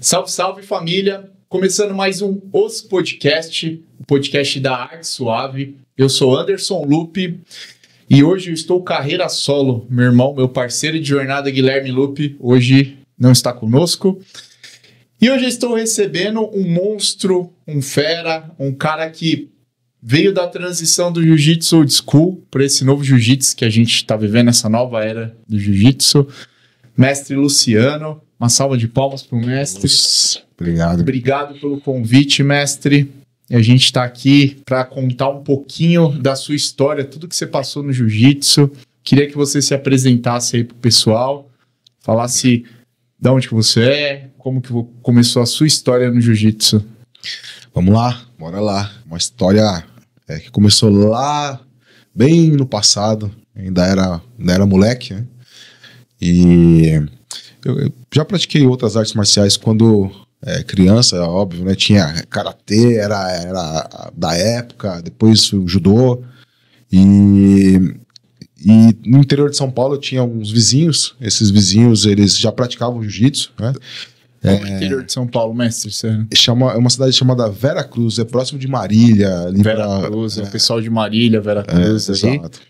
Salve, salve família! Começando mais um Os Podcast, o podcast da Arte Suave. Eu sou Anderson Lupe e hoje eu estou carreira solo. Meu irmão, meu parceiro de jornada, Guilherme Lupe, hoje não está conosco. E hoje eu estou recebendo um monstro, um fera, um cara que veio da transição do jiu-jitsu old school para esse novo jiu-jitsu que a gente está vivendo, essa nova era do jiu-jitsu. Mestre Luciano, uma salva de palmas para o mestre. Obrigado. Obrigado pelo convite, mestre. E a gente está aqui para contar um pouquinho da sua história, tudo que você passou no jiu-jitsu. Queria que você se apresentasse aí pro pessoal, falasse de onde que você é, como que começou a sua história no jiu-jitsu. Vamos lá, bora lá. Uma história que começou lá, bem no passado, ainda era moleque, né? E eu já pratiquei outras artes marciais quando criança, óbvio, né? Tinha karatê, era da época, depois o judô. E no interior de São Paulo eu tinha uns vizinhos, esses vizinhos eles já praticavam jiu-jitsu, né? No interior de São Paulo, mestre? É uma cidade chamada Vera Cruz, é próximo de Marília. Vera Cruz, o pessoal de Marília, Vera Cruz. Exato.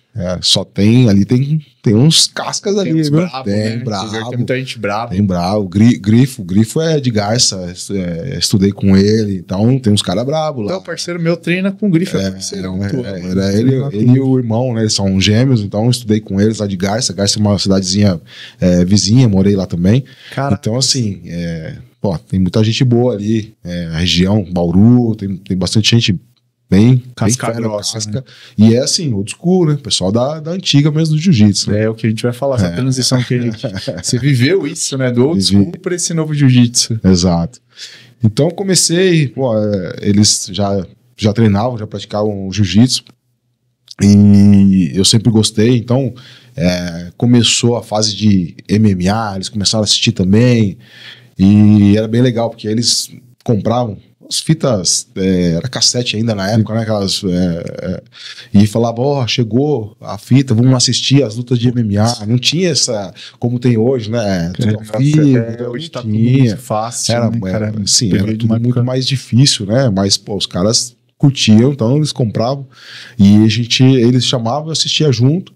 Só tem ali, tem uns cascas ali, uns viu? Bravo, Tem, né? bravo. Tem muita gente brava. Tem bravo. Grifo é de Garça, estudei com ele, então tem uns caras bravos lá. Então, parceiro meu treina com Grifo, Era ele e o irmão, né? Eles são gêmeos, então eu estudei com eles lá de Garça. Garça é uma cidadezinha vizinha, morei lá também. Caraca. Então, assim, tem muita gente boa ali. A região, Bauru, tem bastante gente bem casca grossa, né? E é assim, old school, né? Pessoal da antiga mesmo do jiu-jitsu. Né? É o que a gente vai falar, essa transição que você viveu isso, né? Do old school para esse novo jiu-jitsu. Exato. Então comecei, eles já treinavam, já praticavam jiu-jitsu e eu sempre gostei, então começou a fase de MMA, eles começaram a assistir também e era bem legal, porque eles compravam as fitas, era cassete ainda na época, né? Aquelas, e falava, chegou a fita, vamos assistir as lutas de MMA. Não tinha essa, como tem hoje, né? Hoje tá tudo muito fácil. Era tudo muito mais difícil, né? Mas, os caras curtiam, então eles compravam. E eles chamavam, assistia junto.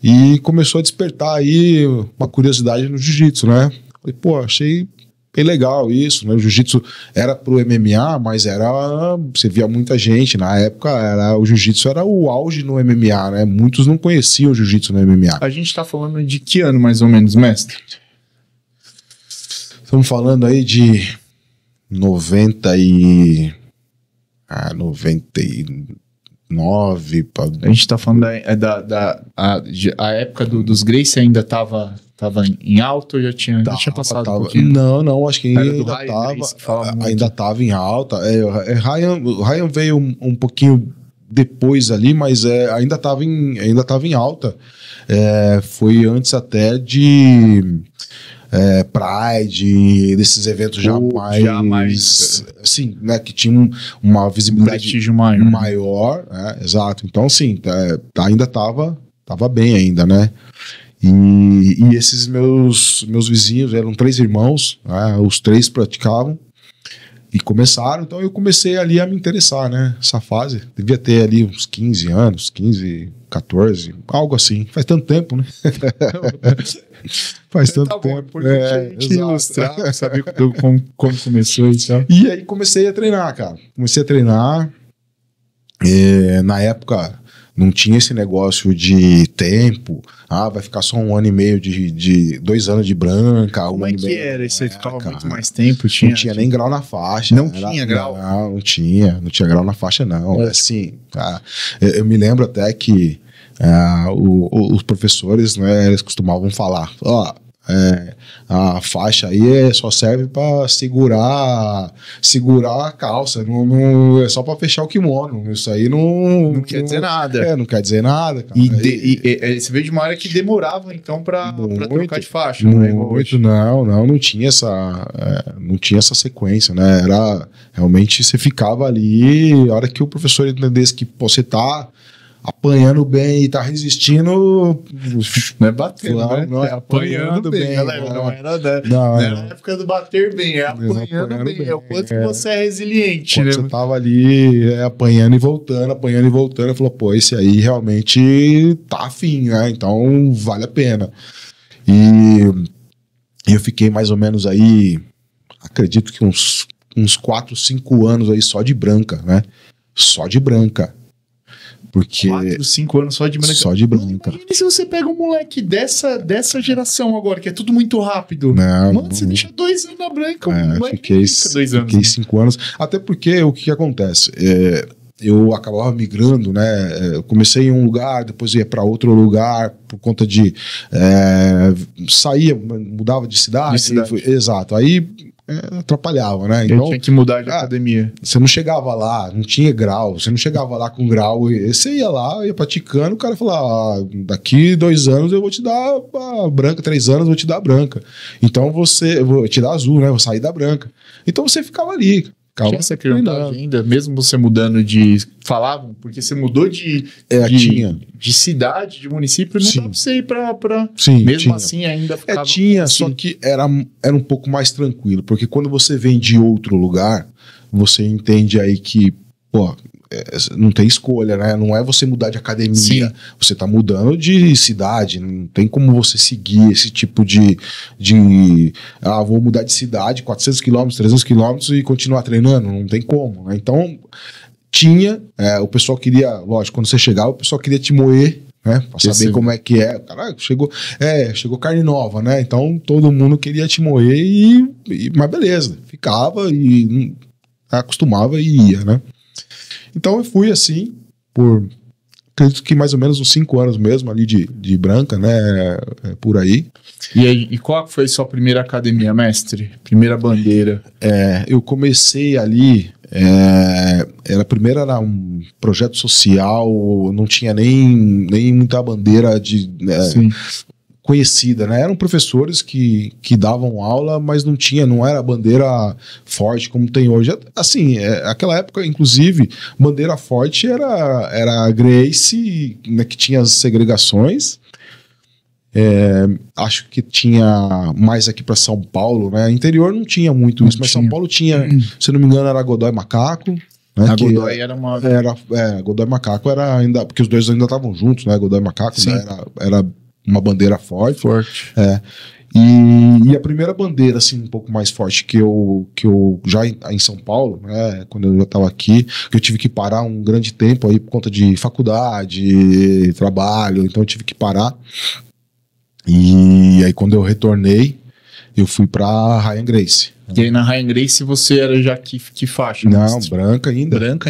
E começou a despertar aí uma curiosidade no jiu-jitsu, né? Falei, achei bem legal isso, né? O jiu-jitsu era pro MMA, mas você via muita gente, na época o jiu-jitsu era o auge no MMA, né? Muitos não conheciam o jiu-jitsu no MMA. A gente tá falando de que ano mais ou menos, mestre? Estamos falando aí de 99 A gente tá falando a época dos Gracie ainda tava em alta ou já tinha passado um pouquinho? Não, acho que ainda tava em alta. O Ryan veio um pouquinho depois ali, mas ainda tava em alta. Foi antes até de Pride, desses eventos já mais assim, né, que tinham uma visibilidade maior, exato. Então, assim, ainda tava bem ainda, né? E esses meus vizinhos eram 3 irmãos, os 3 praticavam e começaram, então eu comecei ali a me interessar, né? Essa fase, devia ter ali uns 15 anos, 15, 14, algo assim, faz tanto tempo, né? Faz tanto tempo. A gente ilustrar, saber como começou e tal. E aí comecei a treinar, cara. Na época não tinha esse negócio de tempo. Vai ficar só 1 ano e meio de 2 anos de branca. Como é que era? Isso aí ficava muito mais tempo? Não tinha nem grau na faixa. Não tinha grau? Não tinha grau na faixa, não. Assim, eu me lembro até que os professores, né, eles costumavam falar, a faixa aí só serve para segurar a calça, não é só para fechar o kimono, isso aí não quer dizer nada. Não quer dizer nada, cara. E você veio de uma área que demorava então para trocar de faixa, não tinha essa sequência, né? Era realmente você ficava ali, a hora que o professor entendesse que você tá apanhando bem e tá resistindo. Não é batendo, né? Não é apanhando bem, galera. né? Não era a época do bater bem, é apanhando bem. É o quanto você é resiliente, quando né? você tava ali apanhando e voltando, falou, pô, esse aí realmente tá afim, né? Então vale a pena. E eu fiquei mais ou menos aí, acredito que uns 4, 5 anos aí só de branca, né? Só de branca. Porque 4, 5 anos só de branca. Só de branca. Imagina se você pega um moleque dessa geração agora, que é tudo muito rápido. Não, Mano, você deixa 2 anos na branca. Fiquei 5 anos. Até porque o que acontece? Eu acabava migrando, né? Eu comecei em um lugar, depois ia para outro lugar por conta de saía, mudava de cidade. Exato. Aí atrapalhava, né? Então, eu tinha que mudar de academia. Você não chegava lá, não tinha grau, você não chegava lá com grau, você ia lá, ia praticando, o cara falava, daqui 2 anos eu vou te dar a branca, 3 anos eu vou te dar a branca. Então eu vou te dar azul, né? Vou sair da branca. Então você ficava ali. Tinha essa criança ainda, mesmo você mudando falavam, porque você mudou de cidade, de município, não dá pra você ir pra Sim, mesmo tinha. assim ainda ficava... Só que era um pouco mais tranquilo, porque quando você vem de outro lugar, você entende aí que, pô, não tem escolha, né? Não é você mudar de academia. Sim. Você tá mudando de cidade. Não tem como você seguir esse tipo de vou mudar de cidade, 400 km, 300 km e continuar treinando. Não tem como, né? Então, o pessoal queria, lógico, quando você chegava, o pessoal queria te moer, né? Pra saber como é que é. Caralho, chegou carne nova, né? Então, todo mundo queria te moer mas beleza. Ficava e acostumava e ia, né? Então eu fui assim, acredito que mais ou menos uns 5 anos mesmo ali de branca, né, por aí. E qual foi a sua primeira academia, mestre? Primeira bandeira? Eu comecei ali, primeiro era um projeto social, não tinha nem muita bandeira conhecida, né? Eram professores que davam aula, mas não era bandeira forte como tem hoje. Assim, aquela época, inclusive, bandeira forte era a Gracie, né, que tinha as segregações. Acho que tinha mais aqui para São Paulo, né? Interior não tinha muito isso, mas São Paulo tinha, se não me engano, era Godoy Macaco. Né, a Godoy era uma... Godoy Macaco era ainda... Porque os dois ainda estavam juntos, né? Godoy Macaco, né, era uma bandeira forte. E a primeira bandeira, assim, um pouco mais forte que eu já em São Paulo, né, quando eu já estava aqui, que eu tive que parar um grande tempo aí por conta de faculdade, trabalho, então eu tive que parar. E aí quando eu retornei, eu fui pra Ryan Gracie. E aí na Ryan Gracie você era já que faixa? Não, branca ainda. Branca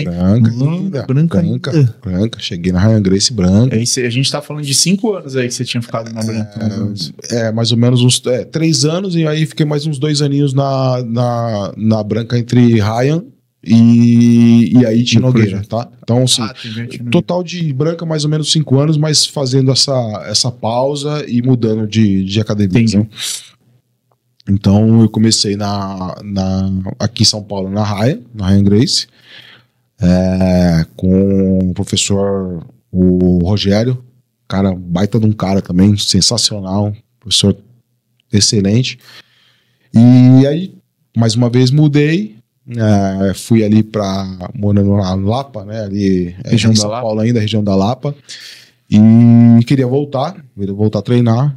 ainda. Cheguei na Ryan Gracie branca. A gente tá falando de 5 anos aí que você tinha ficado na branca. Mais ou menos uns 3 anos, e aí fiquei mais uns 2 aninhos na branca entre Ryan e aí Tim Nogueira, tá? Então, assim, total de branca mais ou menos 5 anos, mas fazendo essa pausa e mudando de academia. Né? Então eu comecei aqui em São Paulo, na Ryan Gracie, com o professor o Rogério, cara, baita de um cara também, sensacional, professor excelente. E aí, mais uma vez mudei, fui ali morando na Lapa, né, ali região de São Paulo ainda, região da Lapa, e queria voltar a treinar,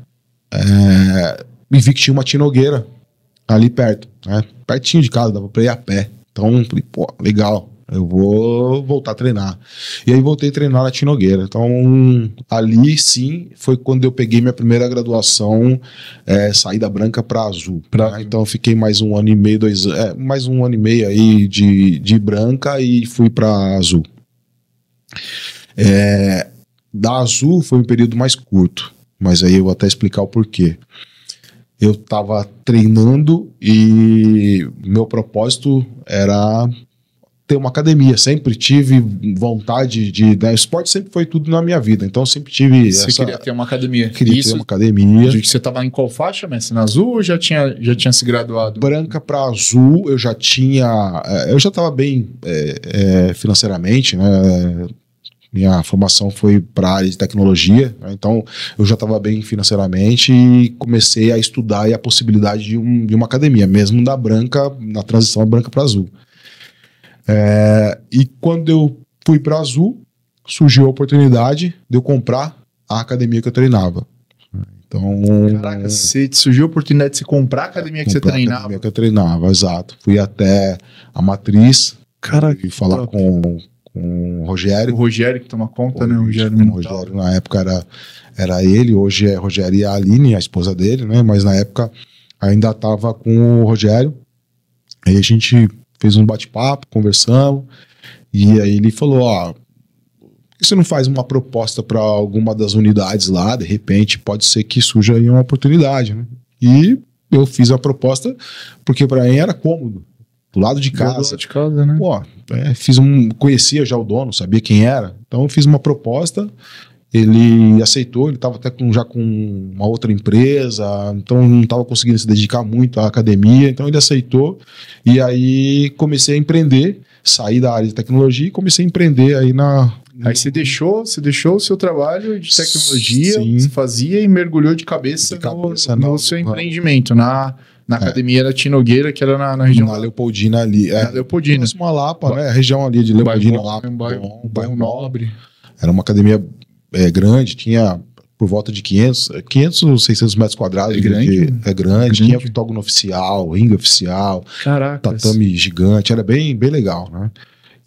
e vi que tinha uma Tim Nogueira ali perto, né? Pertinho de casa, dava pra ir a pé. Então, falei, pô, legal, eu vou voltar a treinar. E aí voltei a treinar na Tim Nogueira. Então, ali sim, foi quando eu peguei minha primeira graduação, saí da branca pra azul. Né? Então, eu fiquei mais 1 ano e meio, mais 1 ano e meio aí de branca e fui pra azul. Da azul foi um período mais curto, mas aí eu vou até explicar o porquê. Eu estava treinando e meu propósito era ter uma academia. Sempre tive vontade né, esporte sempre foi tudo na minha vida. Então sempre tive. Você queria ter uma academia? Queria ter uma academia. Você estava em qual faixa, mestre? Na azul ou já tinha se graduado? Branca para azul, eu já estava bem financeiramente, né? Minha formação foi para a área de tecnologia, né? Então eu já estava bem financeiramente e comecei a estudar a possibilidade de uma academia, mesmo da branca, na transição branca para azul. E quando eu fui para azul, surgiu a oportunidade de eu comprar a academia que eu treinava. Então, caraca, surgiu a oportunidade de você comprar a academia que você treinava? A academia que eu treinava, exato. Fui até a matriz, e falar com o Rogério. O Rogério que toma conta, né? O Rogério na época era ele, hoje é Rogério e a Aline, a esposa dele, né? Mas na época ainda estava com o Rogério. Aí a gente fez um bate-papo, conversamos, e aí ele falou, por que você não faz uma proposta para alguma das unidades lá, de repente pode ser que surja aí uma oportunidade, né? E eu fiz a proposta porque para mim era cômodo, do lado de casa. Do lado de casa, né? Conhecia já o dono, sabia quem era, então eu fiz uma proposta, ele aceitou, ele estava até já com uma outra empresa, então não estava conseguindo se dedicar muito à academia, então ele aceitou, e aí comecei a empreender, saí da área de tecnologia e comecei a empreender aí Aí você deixou o seu trabalho de tecnologia, você fazia e mergulhou de cabeça no seu empreendimento, na academia da Tinogueira, que era na região... Na Leopoldina ali. Na Leopoldina. Uma Lapa, né? A região ali de Leopoldina, Lapa. Um bairro nobre. Era uma academia grande, tinha por volta de 500 ou 600 metros quadrados. É grande. Tinha octógono oficial, ringue oficial, tatame gigante, era bem legal, né?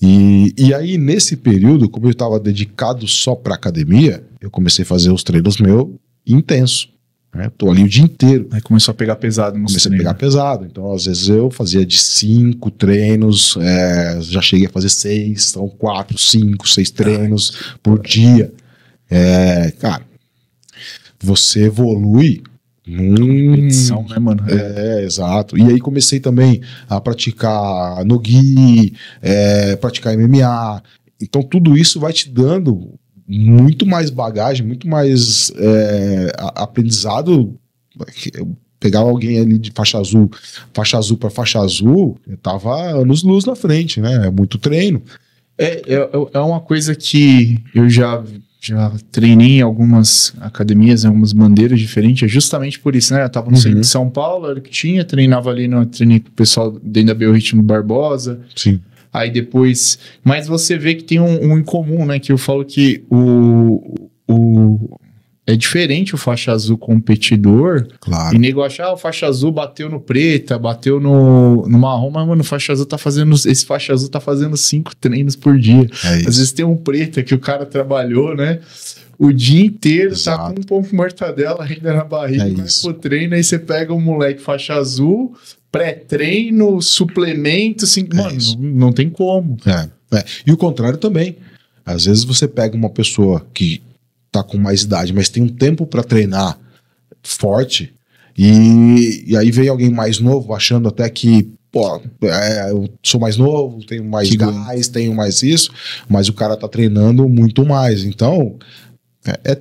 E aí, nesse período, como eu estava dedicado só para academia, eu comecei a fazer os treinos meus intensos. Né? Tô ali o dia inteiro. Aí começou a pegar pesado. Comecei a pegar pesado. Então, às vezes, eu fazia de 5 treinos, já cheguei a fazer 6, então 4, 5, 6 treinos por dia. Cara, você evolui competição, né, mano? Exato. E aí comecei também a praticar no-gi, praticar MMA. Então tudo isso vai te dando muito mais bagagem, muito mais aprendizado. Pegar alguém ali de faixa azul para faixa azul, eu tava anos-luz na frente, né? É muito treino. É uma coisa que eu já treinei em algumas academias, em algumas bandeiras diferentes, justamente por isso, né? Eu tava no centro de São Paulo, era o que tinha, treinava ali, treinei com o pessoal dentro da Biorritmo Barbosa. Sim. Aí depois... Mas você vê que tem um em comum, né? Que eu falo que é diferente o faixa azul competidor. Claro. E nego acha, o faixa azul bateu no preta, bateu no marrom, mas, mano, esse faixa azul tá fazendo 5 treinos por dia. Às vezes tem um preta que o cara trabalhou, né? O dia inteiro. Exato. Tá com um pão com mortadela ainda na barriga, vai pro treino, aí você pega um moleque faixa azul, pré-treino, suplemento, assim, mano, não tem como. E o contrário também. Às vezes você pega uma pessoa que tá com mais idade, mas tem um tempo para treinar forte, e aí vem alguém mais novo achando até que, eu sou mais novo, tenho mais gás, tenho mais isso, mas o cara tá treinando muito mais. Então,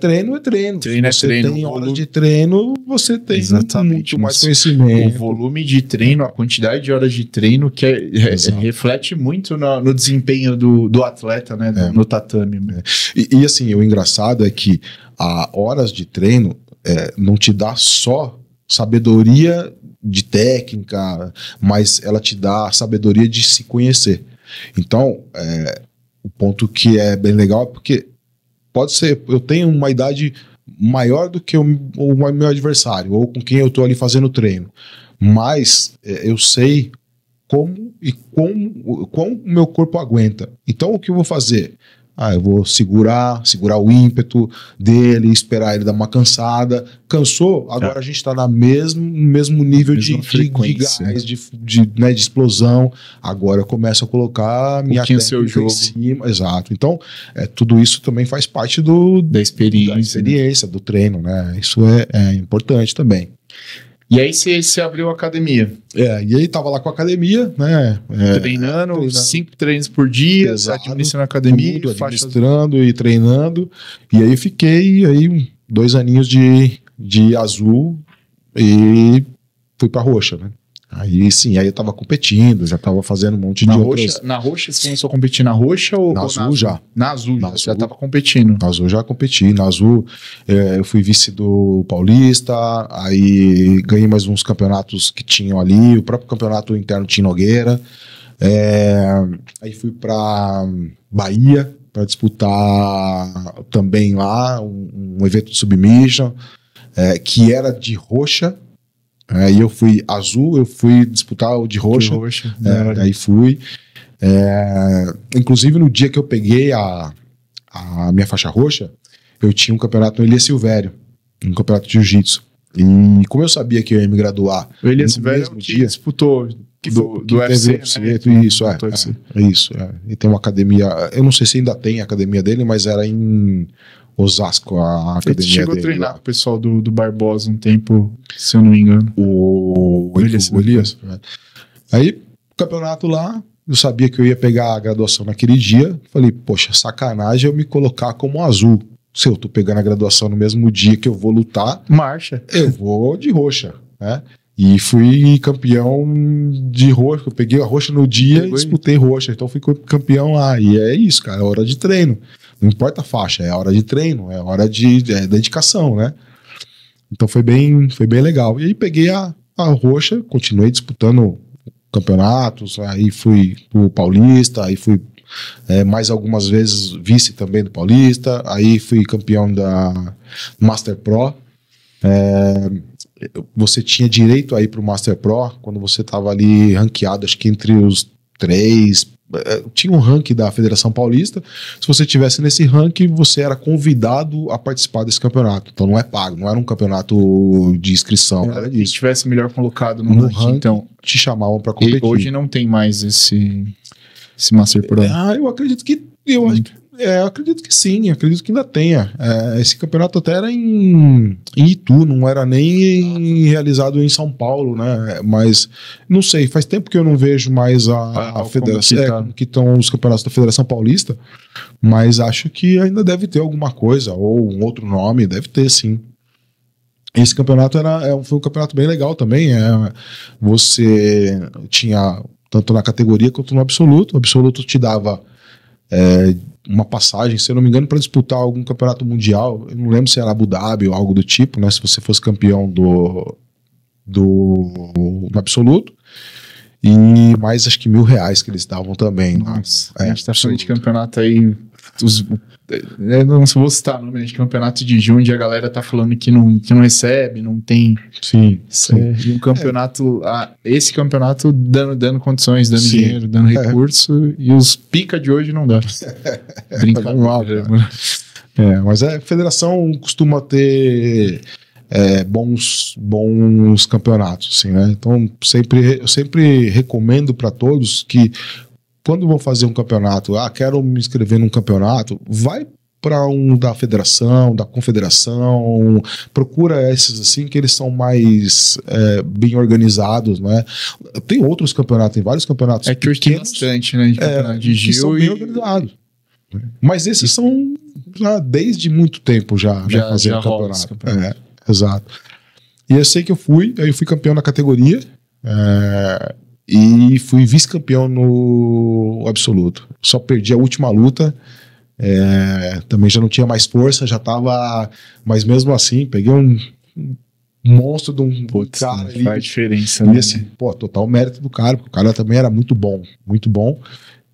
treino. Treino tem horas de treino, você tem muito mais conhecimento. O volume de treino, a quantidade de horas de treino que reflete muito no desempenho do atleta, né? No tatame. E assim, o engraçado é que horas de treino não te dá só sabedoria de técnica, mas ela te dá a sabedoria de se conhecer. Então, o ponto que é bem legal é porque pode ser, eu tenho uma idade maior do que o meu adversário, ou com quem eu estou ali fazendo treino, mas eu sei como o meu corpo aguenta. Então o que eu vou fazer? Eu vou segurar o ímpeto dele, esperar ele dar uma cansada. Cansou? Agora a gente está no mesmo nível de gás, de explosão. Agora eu começo a colocar minha técnica em cima. Exato. Então, tudo isso também faz parte da experiência, do treino, né? Isso é importante também. E aí você abriu a academia. E aí tava lá com a academia, né? Treinando 5 treinos por dia, administrando a academia. Administrando e treinando. E aí fiquei 2 aninhos de azul e fui pra roxa, né? Aí sim, aí eu tava competindo, já tava fazendo um monte de outras... Na roxa, você começou a competir na roxa ou Na ou azul já. Na azul, Na você já azul. tava competindo. Na azul já competi, na azul eu fui vice do Paulista, aí ganhei mais uns campeonatos que tinham ali, o próprio campeonato interno tinha Nogueira, aí fui pra Bahia para disputar também lá um evento de submission, que era de roxa, e eu fui azul, eu fui disputar o de roxa, aí fui, inclusive no dia que eu peguei a minha faixa roxa, eu tinha um campeonato no Elias Silvério, um campeonato de jiu-jitsu. E como eu sabia que eu ia me graduar O Elias no Silvério mesmo dia, disputou do UFC, né? isso, E tem uma academia, eu não sei se ainda tem a academia dele, mas era em Osasco, a academia dele. Ele chegou a treinar com o pessoal do Barbosa um tempo, se eu não me engano. O Elias. Aí, campeonato lá, eu sabia que eu ia pegar a graduação naquele dia. Falei, poxa, sacanagem eu me colocar como azul. Se eu tô pegando a graduação no mesmo dia que eu vou lutar, Marcha. eu vou de roxa, né? E fui campeão de roxa. Eu peguei a roxa no dia e disputei roxa. Então fui campeão lá. E é isso, cara. É hora de treino. Não importa a faixa, é hora de treino, é hora de dedicação, né? Então foi bem legal. E aí peguei a roxa, continuei disputando campeonatos, aí fui pro Paulista, aí fui mais algumas vezes vice também do Paulista, aí fui campeão da Master Pro. Você tinha direito a ir pro Master Pro quando você estava ali ranqueado, acho que entre os 3, tinha um ranking da Federação Paulista. Se você tivesse nesse ranking, você era convidado a participar desse campeonato. Então não é pago, não era um campeonato de inscrição. Era Se tivesse melhor colocado no ranking, então te chamavam para competir. Hoje não tem mais esse Master Pro. Eu acredito que eu acredito que sim, acredito que ainda tenha. Esse campeonato até era em Itu, não era nem realizado em São Paulo, né? Mas não sei, faz tempo que eu não vejo mais a federação, que estão os campeonatos da Federação Paulista, mas acho que ainda deve ter alguma coisa, ou um outro nome, deve ter sim. Esse campeonato foi um campeonato bem legal também. Você tinha tanto na categoria quanto no absoluto. O absoluto te dava uma passagem, se eu não me engano, para disputar algum campeonato mundial. Eu não lembro se era Abu Dhabi ou algo do tipo, né? Se você fosse campeão no absoluto. E mais acho que R$1.000 que eles davam também. Nossa, a gente tá falando de campeonato aí. Eu não vou citar o nome de campeonato de junho, a galera tá falando que não recebe, não tem. Sim. E um campeonato. Esse campeonato dando condições, dando dinheiro, dando recurso, e os pica de hoje não dá. Brincadeira, mano. Mas a federação costuma ter bons campeonatos, assim, né? Então eu sempre recomendo para todos que quando vão fazer um campeonato, quero me inscrever num campeonato, vai para um da federação, da confederação, procura esses assim que eles são mais bem organizados, né? Tem outros campeonatos, tem vários campeonatos que hoje tem bastante, né? De campeonato de Gil, que são bem organizados. Mas esses são já desde muito tempo já fazendo campeonato. Exato. E eu sei que eu fui campeão na categoria. E fui vice-campeão no absoluto. Só perdi a última luta. Também já não tinha mais força, já tava. Mas mesmo assim, peguei um monstro de um cara ali. Faz diferença, e né? assim, total mérito do cara, porque o cara também era muito bom.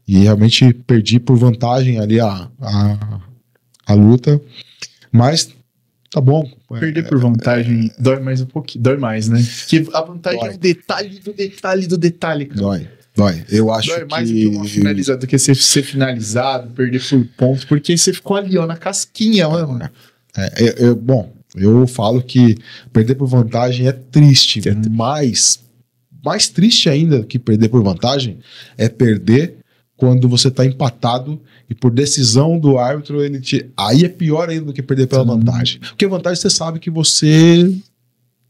E realmente perdi por vantagem ali a luta. Mas tá bom. Perder por vantagem dói mais um pouquinho. Dói mais, né? Porque a vantagem é o detalhe do detalhe, cara. Dói. Eu acho dói mais do que ser finalizado, perder por pontos, porque você ficou ali, na casquinha, mano. Bom, eu falo que perder por vantagem é triste, mas mais triste ainda que perder por vantagem é perder quando você tá empatado e por decisão do árbitro aí é pior ainda do que perder pela vantagem. Porque a vantagem você sabe que você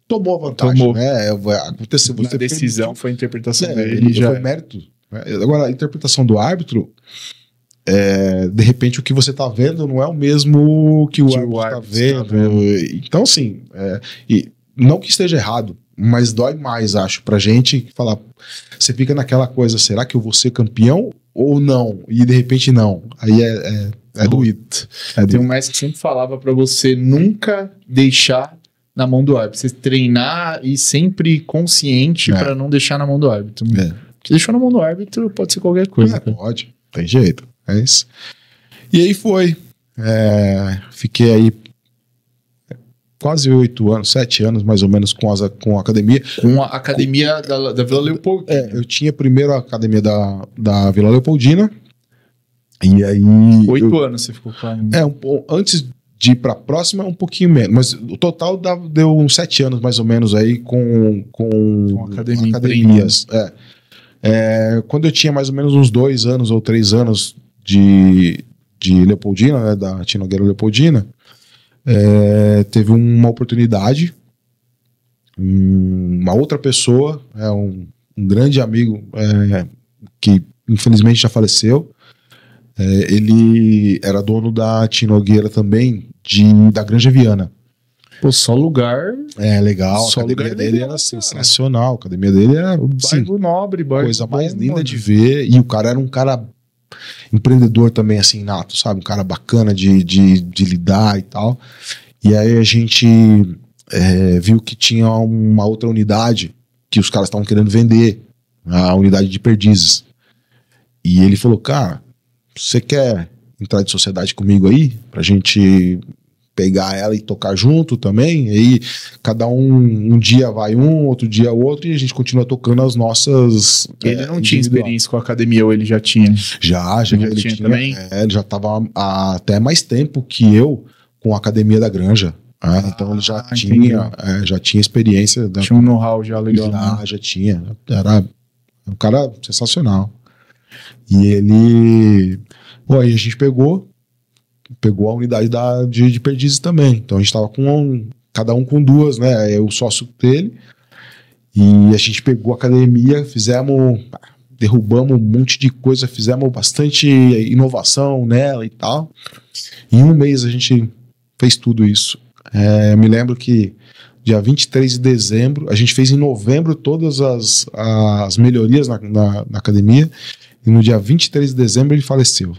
tomou a vantagem, né? Aconteceu, a decisão foi a interpretação dele. Foi mérito. Né? Agora, a interpretação do árbitro, de repente o que você tá vendo não é o mesmo que o árbitro tá vendo. Então, assim, e não que esteja errado, mas dói mais, acho, pra gente falar. Você fica naquela coisa, será que eu vou ser campeão ou não? E de repente não. Aí é doído. Tem um mestre que sempre falava pra você nunca deixar na mão do árbitro. Você treinar e sempre consciente pra não deixar na mão do árbitro. Porque deixou na mão do árbitro, pode ser qualquer coisa. Pode, tem jeito. É isso. E aí foi. Fiquei aí quase 8 anos, 7 anos mais ou menos com a academia. Com a academia da Vila Leopoldina. Eu tinha primeiro a academia da Vila Leopoldina. E aí. 8 anos você ficou com antes de ir pra próxima, um pouquinho menos. Mas o total deu uns 7 anos mais ou menos aí com academias. Quando eu tinha mais ou menos uns 2 anos ou 3 anos de Leopoldina, né, da Tia Nogueira Leopoldina, teve uma oportunidade, uma outra pessoa, um grande amigo que infelizmente já faleceu, ele era dono da Tia Nogueira também, da Granja Viana. Pô, só lugar. Legal. Só a academia lugar dele legal, era sensacional. A academia dele era bairro nobre, coisa mais linda de ver. E o cara era um cara empreendedor também, assim, nato, sabe? Um cara bacana de lidar e tal. E aí a gente viu que tinha uma outra unidade que os caras estavam querendo vender, a unidade de Perdizes. E ele falou, cara, você quer entrar de sociedade comigo aí? Pra gente pegar ela e tocar junto também, e aí cada um dia vai outro dia outro, e a gente continua tocando as nossas... Ele não tinha experiência com a academia, ou ele já tinha? Já ele tinha também? Ele já estava há até mais tempo que eu com a academia da Granja. Então ele já tinha experiência. Tinha um know-how já legal. Já tinha. Era um cara sensacional. E ele... aí a gente pegou a unidade de Perdizes também. Então a gente tava cada um com 2, né? Eu, o sócio dele. E a gente pegou a academia, derrubamos um monte de coisa, fizemos bastante inovação nela e tal. Em um mês a gente fez tudo isso. Eu me lembro que dia 23 de dezembro, a gente fez em novembro todas as melhorias na academia, e no dia 23 de dezembro ele faleceu.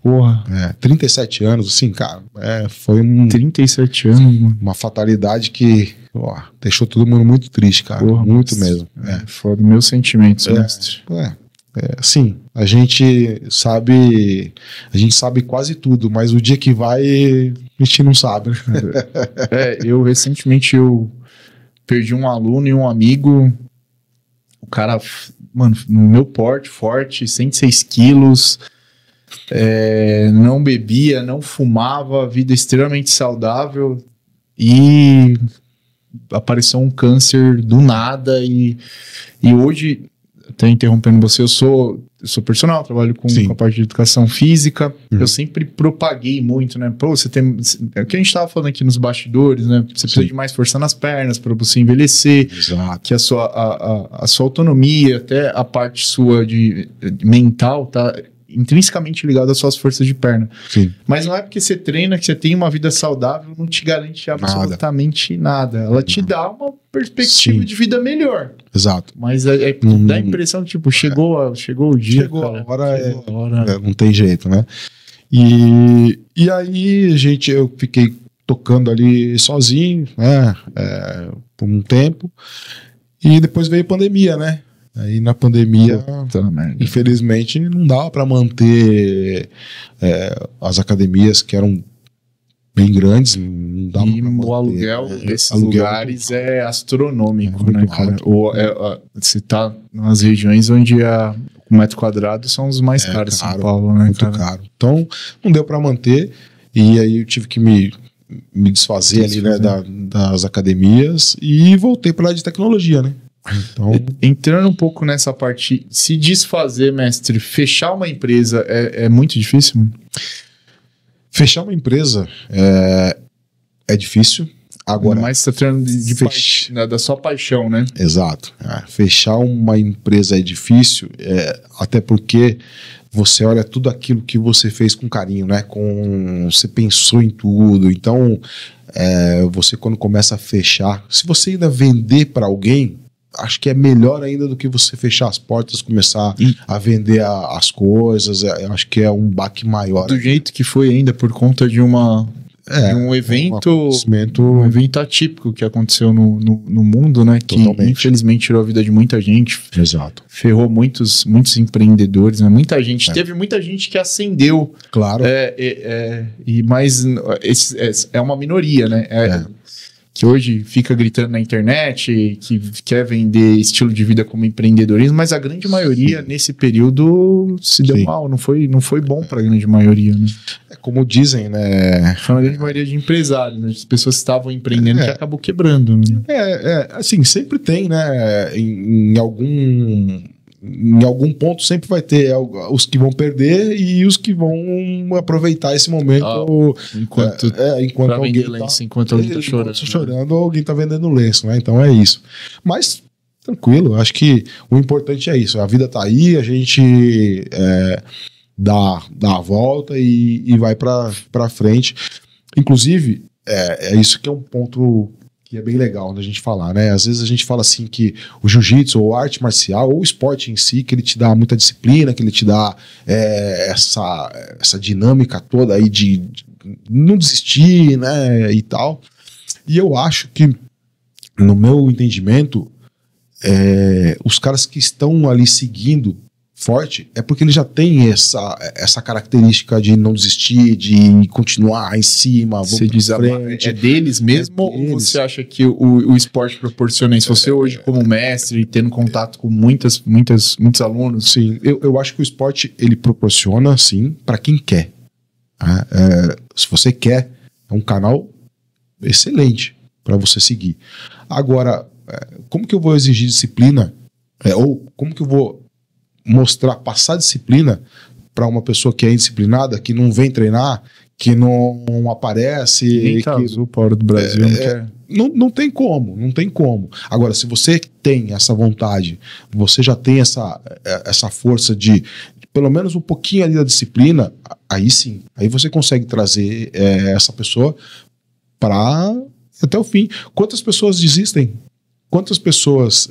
Porra. 37 anos, assim, cara, foi 37 anos, mano. Uma fatalidade que deixou todo mundo muito triste, cara. Porra, muito mesmo. Foda, meus sentimentos, mestre. Assim, a gente sabe quase tudo, mas o dia que vai, a gente não sabe. Eu recentemente perdi um aluno e um amigo. O cara, mano, no meu porte, forte, 106 quilos, não bebia, não fumava, vida extremamente saudável, e apareceu um câncer do nada, e hoje, até interrompendo você, eu sou personal, trabalho com a parte de educação física. Eu sempre propaguei muito, né? Pô, você tem... É o que a gente tava falando aqui nos bastidores, né? Você precisa de mais força nas pernas para você envelhecer. Exato. Que a sua autonomia, até a parte sua de mental, tá intrinsecamente ligado às suas forças de perna. Sim. Mas não é porque você treina, que você tem uma vida saudável, não te garante absolutamente nada. Ela te dá uma perspectiva de vida melhor. Exato. Mas dá a impressão que, tipo, chegou o dia, chegou cara. A hora, não tem jeito, né? E aí, eu fiquei tocando ali sozinho, né? Por um tempo. E depois veio a pandemia, né? Aí na pandemia, infelizmente, não dava para manter as academias que eram bem grandes. Não dava e o aluguel desses lugares é astronômico, né, cara? Você tá nas regiões onde o metro quadrado são os mais caros em São Paulo, né, muito caro. Então, não deu para manter, e aí eu tive que me desfazer ali, né, das academias, e voltei para lá de tecnologia, né? Então... Entrando um pouco nessa parte, se desfazer, mestre, fechar uma empresa é muito difícil, mano? Fechar uma empresa é difícil. Agora, mas você está tratando da sua paixão, né? Exato. Fechar uma empresa é difícil, até porque você olha tudo aquilo que você fez com carinho, né? Você pensou em tudo. Então, você quando começa a fechar, se você ainda vender para alguém, acho que é melhor ainda do que você fechar as portas, começar a vender as coisas. Acho que é um baque maior. Do jeito que foi ainda, por conta de um evento atípico que aconteceu no mundo, né? Que infelizmente tirou a vida de muita gente. Exato. Ferrou muitos empreendedores, né? Muita gente. Teve muita gente que ascendeu. Claro. Mas é uma minoria, né? Que hoje fica gritando na internet, que quer vender estilo de vida como empreendedorismo, mas a grande maioria nesse período se deu mal, não foi bom para a grande maioria, né? Como dizem, né? Foi uma grande maioria de empresários, né? As pessoas estavam empreendendo que acabou quebrando, né? Assim, sempre tem, né? Em algum ponto sempre vai ter os que vão perder e os que vão aproveitar esse momento enquanto alguém tá chorando ou alguém tá vendendo lenço, né? Então é isso. Mas tranquilo, acho que o importante é isso. A vida tá aí, a gente dá a volta e vai pra frente. Inclusive, é isso que é um ponto que é bem legal da gente falar, né? Às vezes a gente fala assim que o jiu-jitsu ou a arte marcial ou o esporte em si, que ele te dá muita disciplina, que ele te dá essa dinâmica toda aí de não desistir, né? E tal. E eu acho que, no meu entendimento, os caras que estão ali seguindo forte é porque ele já tem essa característica de não desistir, de continuar em cima, você diz frente. É deles mesmo ou você acha que o esporte proporciona isso? Você hoje como mestre, tendo contato com muitos alunos? Sim, eu acho que o esporte ele proporciona, sim, para quem quer. Se você quer, é um canal excelente para você seguir. Agora, como que eu vou exigir disciplina? Ou como que eu vou passar disciplina para uma pessoa que é indisciplinada, que não vem treinar, que não aparece, nem tá azul para hora do Brasil, não tem como. Agora, se você tem essa vontade, você já tem essa força de pelo menos um pouquinho ali da disciplina, aí sim, aí você consegue trazer essa pessoa para até o fim. Quantas pessoas desistem? Quantas pessoas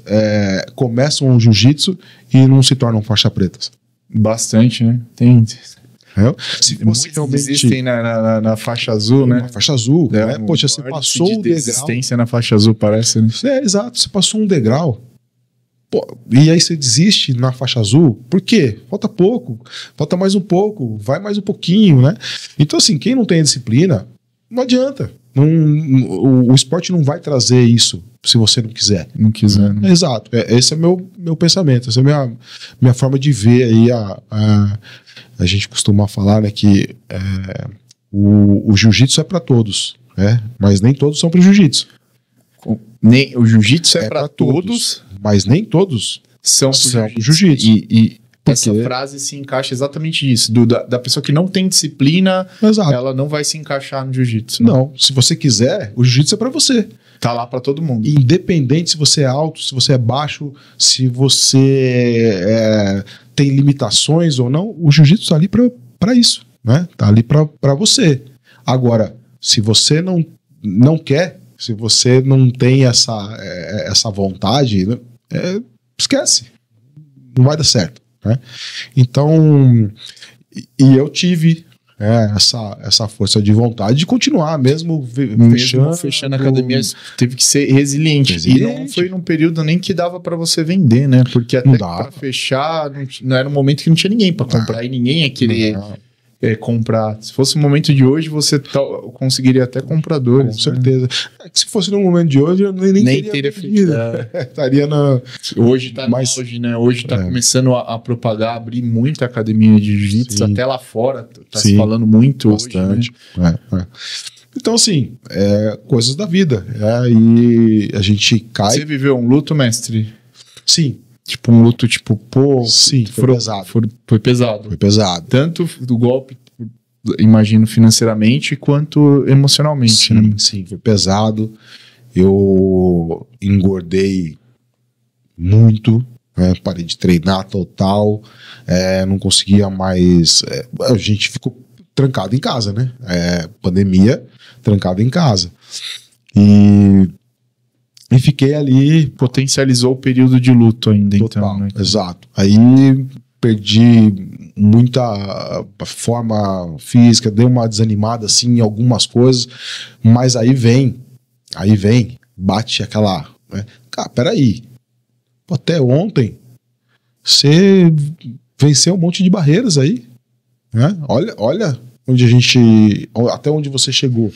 começam o jiu-jitsu e não se tornam faixa pretas? Bastante, né? Tem. Se você realmente existem na faixa azul, né? Na faixa azul, né? Poxa, você passou um degrau. Desistência na faixa azul, parece, né? Exato, você passou um degrau. E aí você desiste na faixa azul. Por quê? Falta pouco, falta mais um pouco, vai mais um pouquinho, né? Então, assim, quem não tem a disciplina, não adianta. O esporte não vai trazer isso se você não quiser. Não quiser, né? Exato. Esse é meu pensamento, essa é a minha forma de ver aí. A gente costuma falar, né, que o jiu-jitsu é para todos, né? Mas nem todos são para o jiu-jitsu. O jiu-jitsu é para todos, mas nem todos são para o jiu-jitsu. E essa frase se encaixa exatamente nisso, da pessoa que não tem disciplina. Exato. Ela não vai se encaixar no jiu-jitsu. Né? Não, se você quiser, o jiu-jitsu é para você. Tá lá para todo mundo. Independente se você é alto, se você é baixo, se você tem limitações ou não, o jiu-jitsu tá ali para isso, né? Tá ali para você. Agora, se você não quer, se você não tem essa vontade, esquece. Não vai dar certo, né? Então, e eu tive essa força de vontade de continuar, mesmo fechando a academia, teve que ser resiliente. E não foi num período nem que dava para você vender, né? Porque até para fechar, não era um momento que não tinha ninguém para comprar e ninguém ia querer comprar. Se fosse o momento de hoje, você conseguiria até compradores. Com certeza. Se fosse no momento de hoje, eu nem teria feito. Estaria hoje tá no auge, né? Hoje tá começando a propagar, abrir muita academia de jiu-jitsu, até lá fora tá se falando muito bastante hoje, né? Então, assim, coisas da vida. E a gente cai. Você viveu um luto, mestre? Sim. Tipo um luto, sim, foi pesado. Foi pesado. Foi pesado. Tanto do golpe, imagino, financeiramente, quanto emocionalmente. Sim, né? Sim, foi pesado. Eu engordei muito, né? Parei de treinar total, não conseguia mais. A gente ficou trancado em casa, né? Pandemia, trancado em casa. E fiquei ali. Potencializou o período de luto ainda, Total, então, né? Exato. Aí perdi muita forma física, dei uma desanimada assim em algumas coisas, mas aí vem, bate aquela, né? Cara, peraí, pô, até ontem você venceu um monte de barreiras aí, né? Olha até onde você chegou.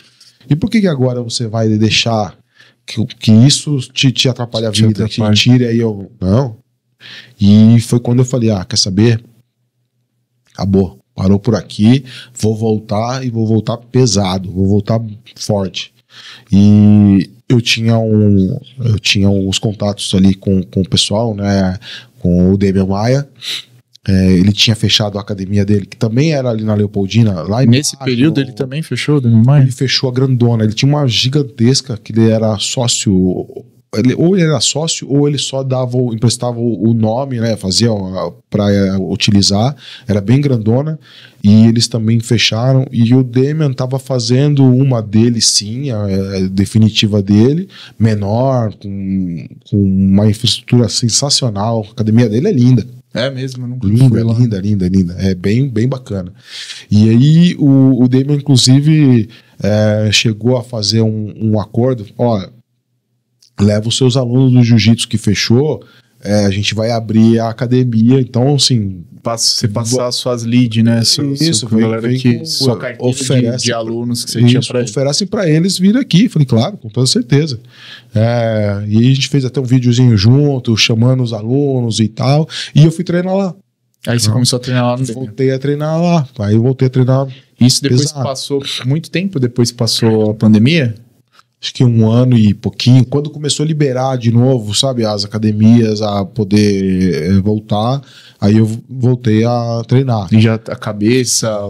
E por que agora você vai deixar que isso te atrapalhe a vida, que tire aí eu... Não. E foi quando eu falei, quer saber? Acabou, parou por aqui, vou voltar e vou voltar pesado, vou voltar forte. E eu tinha uns contatos ali com o pessoal, né, com o Demian Maia. Ele tinha fechado a academia dele, que também era ali na Leopoldina. Lá nesse período ele também fechou, Demian Maia? Ele fechou a grandona, ele tinha uma gigantesca, que ele era sócio... ou ele era sócio ou ele só emprestava o nome, né, fazia para utilizar, era bem grandona, e eles também fecharam, e o Demian estava fazendo uma dele sim, a definitiva dele, menor, com uma infraestrutura sensacional, a academia dele é linda. É mesmo, eu nunca fui lá. Linda. É bem bacana. E aí o Demian, inclusive, chegou a fazer um acordo, leva os seus alunos do jiu-jitsu que fechou, a gente vai abrir a academia, então assim... Você passar as suas leads, né? Isso, sua carteira de alunos que você tinha pra eles. Oferecem pra eles vir aqui. Falei, claro, com toda certeza. E aí a gente fez até um videozinho junto, chamando os alunos e tal, e eu fui treinar lá. Aí você começou a treinar lá no Demian? Voltei a treinar lá, aí eu voltei a treinar. Isso depois passou muito tempo, depois passou a pandemia? Acho que 1 ano e pouquinho, quando começou a liberar de novo, sabe, as academias a poder voltar, aí eu voltei a treinar. E já a cabeça, a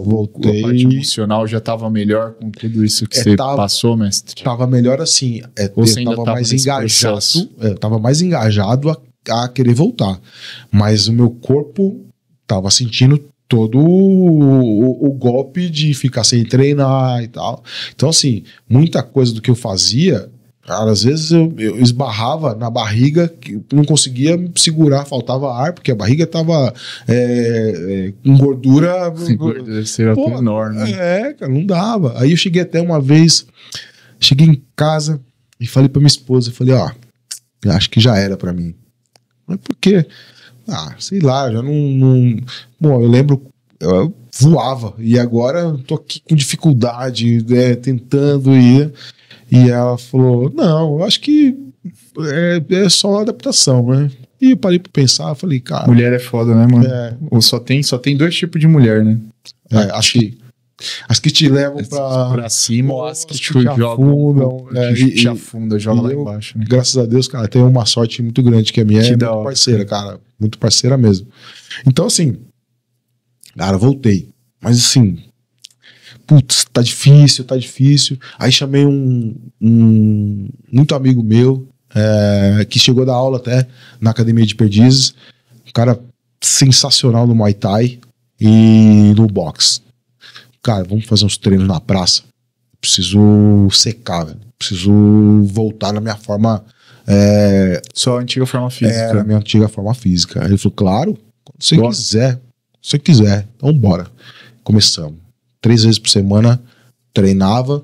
parte emocional já estava melhor com tudo isso que você passou, mestre? Tava melhor assim, Ou você ainda tava mais engajado, tava mais engajado a querer voltar, mas o meu corpo tava sentindo todo o golpe de ficar sem treinar e tal. Então, assim, muita coisa do que eu fazia, cara, às vezes eu esbarrava na barriga, que não conseguia segurar, faltava ar, porque a barriga tava com gordura. Deve ser enorme. Cara, não dava. Aí eu cheguei até uma vez, cheguei em casa e falei pra minha esposa, falei, acho que já era pra mim. Mas por quê? Sei lá, já não... Bom, eu lembro, eu voava, e agora tô aqui com dificuldade, tentando ir. E ela falou, não, eu acho que é só adaptação, né? E eu parei pra pensar, falei, cara... Mulher é foda, né, mano? Ou só tem 2 tipos de mulher, né? Acho que as que te levam pra cima ou as que te afundam. Te afunda, joga lá embaixo. Né? Graças a Deus, cara, tenho uma sorte muito grande, que a minha é muito parceira, cara. Muito parceira mesmo. Então, assim, cara, voltei. Mas, assim, putz, tá difícil. Aí chamei um muito amigo meu, que chegou da aula até na Academia de Perdizes. Um cara sensacional no Muay Thai e no boxe. Cara, vamos fazer uns treinos na praça. Preciso secar, velho. Preciso voltar na minha forma. Sua antiga forma física. Na minha antiga forma física. Aí ele falou, claro, quando você quiser. Então bora. Começamos. 3 vezes por semana, treinava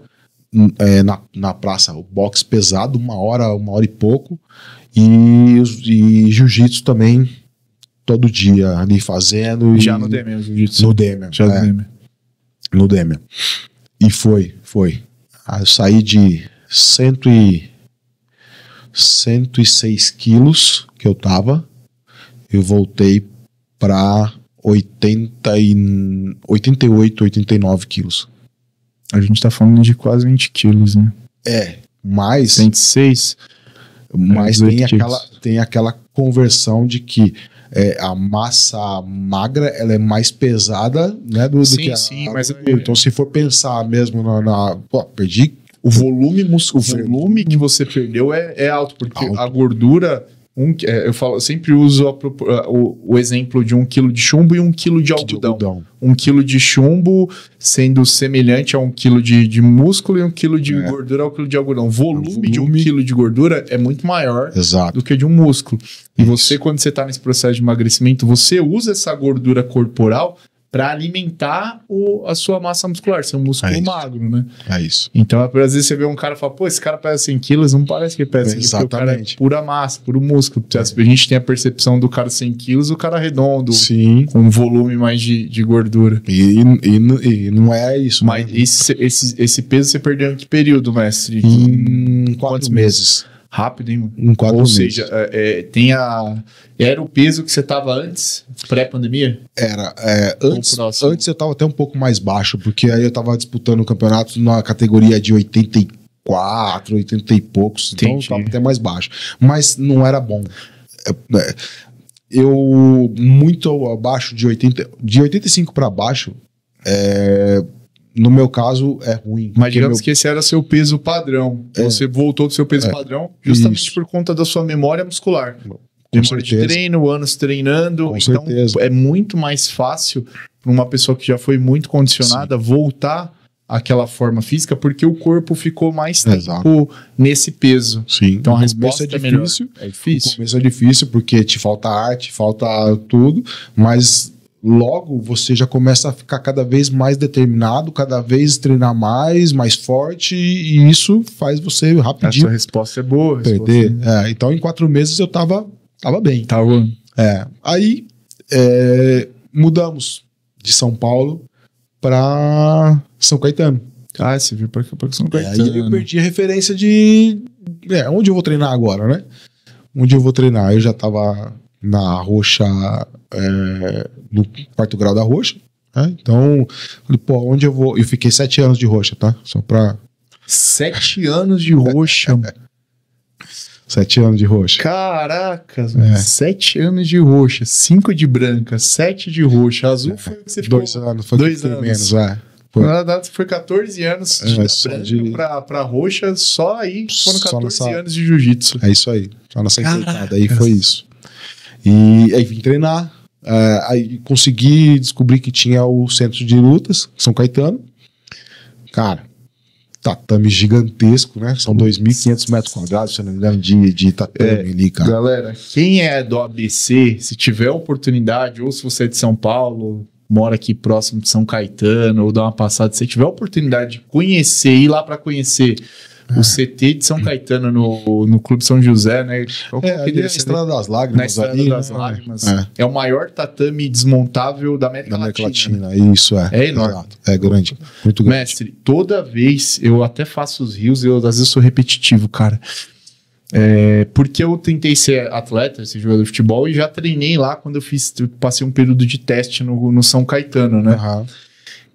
na praça, o boxe pesado, 1 hora e pouco. E jiu-jitsu também, todo dia ali fazendo. Já no Demian, jiu-jitsu. No Demian. Já no Demian. No Demian. E foi. Eu saí de 106 quilos que eu tava, eu voltei pra 88, 89 quilos. A gente tá falando de quase 20 quilos, né? Mais 106, mas tem aquela conversão de que a massa magra, ela é mais pesada, né, do que a... Sim, mas... Então, se for pensar mesmo perdi... O volume que você perdeu é alto, porque a gordura Eu sempre uso o exemplo de 1 quilo de chumbo e 1 quilo de algodão. 1 quilo de chumbo sendo semelhante a 1 quilo de músculo e 1 quilo de gordura ao quilo de algodão. O volume de 1 quilo de gordura é muito maior do que de um músculo. E você, quando você está nesse processo de emagrecimento, você usa essa gordura corporal para alimentar a sua massa muscular, seu músculo magro, né? É isso. Então, às vezes você vê um cara e fala, pô, esse cara pesa 100 quilos, não parece que ele pesa 100 quilos, porque o cara é pura massa, puro músculo. A gente tem a percepção do cara 100 quilos, o cara redondo, com um volume mais de gordura. E não é isso. Mas esse peso você perdeu em que período, mestre? Em 4 meses. Rápido, hein? Em 4 meses. Ou seja, era o peso que você estava antes, pré-pandemia? Era. Antes eu estava até um pouco mais baixo, porque aí eu estava disputando o campeonato na categoria de 84, 80 e poucos. Então eu estava até mais baixo. Mas não era bom. Eu, muito abaixo de 85 para baixo, no meu caso, é ruim. Mas digamos que esse era seu peso padrão. Você voltou do seu peso padrão justamente por conta da sua memória muscular. Memória de treino, anos treinando. Com então, certeza. É muito mais fácil para uma pessoa que já foi muito condicionada voltar àquela forma física, porque o corpo ficou mais tempo nesse peso. Sim. Então a resposta é difícil. É difícil. No começo é difícil, porque te falta arte, falta tudo, mas logo você já começa a ficar cada vez mais determinado, cada vez treinar mais forte, e isso faz você rapidinho. Essa resposta é boa. Perder. Então em 4 meses eu tava bem. Tava. Aí mudamos de São Paulo para São Caetano. Você viu para São Caetano. Aí eu perdi a referência de onde eu vou treinar agora, né? Onde eu vou treinar? Eu já tava na Roxa, no 4º grau da Roxa, né? Então, falei, pô, onde eu vou? Eu fiquei 7 anos de Roxa, tá? Só pra... 7 anos de Roxa. 7 anos de Roxa. Caraca, 7 anos de Roxa, 5 de branca, 7 de Roxa. Azul foi o que você ficou. 2 anos, foi 2 anos. Menos, Na verdade, foi 14 anos de branca pra roxa, só aí foram 14 anos de jiu-jitsu. É isso aí, só nessa enfrentada aí foi isso. E aí vim treinar, aí consegui descobrir que tinha o centro de lutas, São Caetano. Cara, tatame gigantesco, né? São 2.500 metros quadrados, se não me engano, de tatame ali, cara. Galera, quem é do ABC, se tiver oportunidade, ou se você é de São Paulo, mora aqui próximo de São Caetano, ou dá uma passada, se tiver oportunidade de conhecer, ir lá para conhecer o CT de São Caetano no Clube São José, né? Ali é a Estrada das Lágrimas. Na Estrada das Lágrimas. É o maior tatame desmontável da América Latina. Isso é enorme. Exato. É grande. Muito grande. Mestre, toda vez, eu até faço os rios, eu às vezes sou repetitivo, cara. Porque eu tentei ser atleta, ser jogador de futebol, e já treinei lá quando eu passei um período de teste no São Caetano, né? Uhum.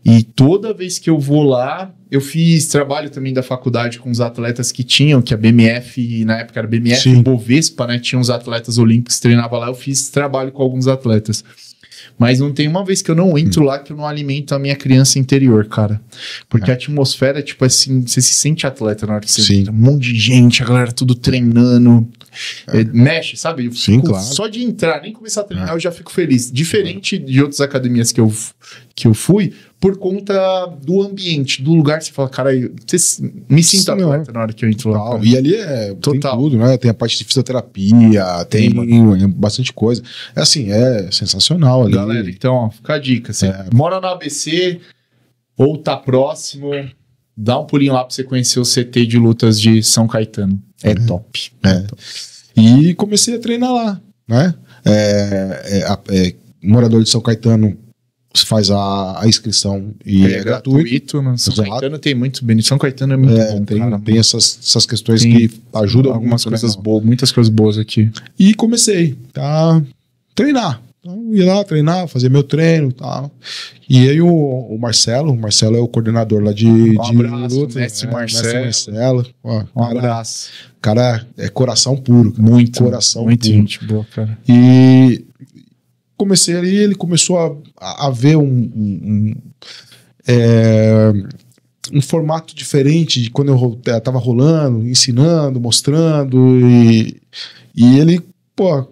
E toda vez que eu vou lá, eu fiz trabalho também da faculdade com os atletas que tinham, que a BMF, na época era BMF Bovespa, né? Tinha uns atletas olímpicos que treinavam lá, eu fiz trabalho com alguns atletas. Mas não tem uma vez que eu não entro lá que eu não alimento a minha criança interior, cara. Porque a atmosfera, tipo assim, você se sente atleta na hora que você entra. Um monte de gente, a galera tudo treinando. Mexe, sabe? Eu fico, claro. Só de entrar, nem começar a treinar, eu já fico feliz. Diferente de outras academias que eu fui, por conta do ambiente, do lugar, você fala, cara, me sinto atleta na hora que eu entro lá. E ali tem tudo, né? Tem a parte de fisioterapia, tem bastante coisa. É sensacional ali. Galera, então, ó, fica a dica. Você mora no ABC ou tá próximo, dá um pulinho lá pra você conhecer o CT de lutas de São Caetano. É top. E comecei a treinar lá, né? Morador de São Caetano faz a inscrição e é gratuito. Né? São Caetano tem muito benefício. São Caetano é muito bom, cara. Tem essas questões que ajudam algumas coisas boas, muitas coisas boas aqui. E comecei a treinar. Então, ia lá treinar, fazer meu treino e tal. E aí o Marcelo é o coordenador lá de abraço, luta. Mestre Marcelo. Um abraço. Cara, é coração puro. Cara. Muito puro. gente boa, cara. E comecei ali, ele começou a ver um formato diferente de quando eu tava rolando, ensinando, mostrando, e ele pô,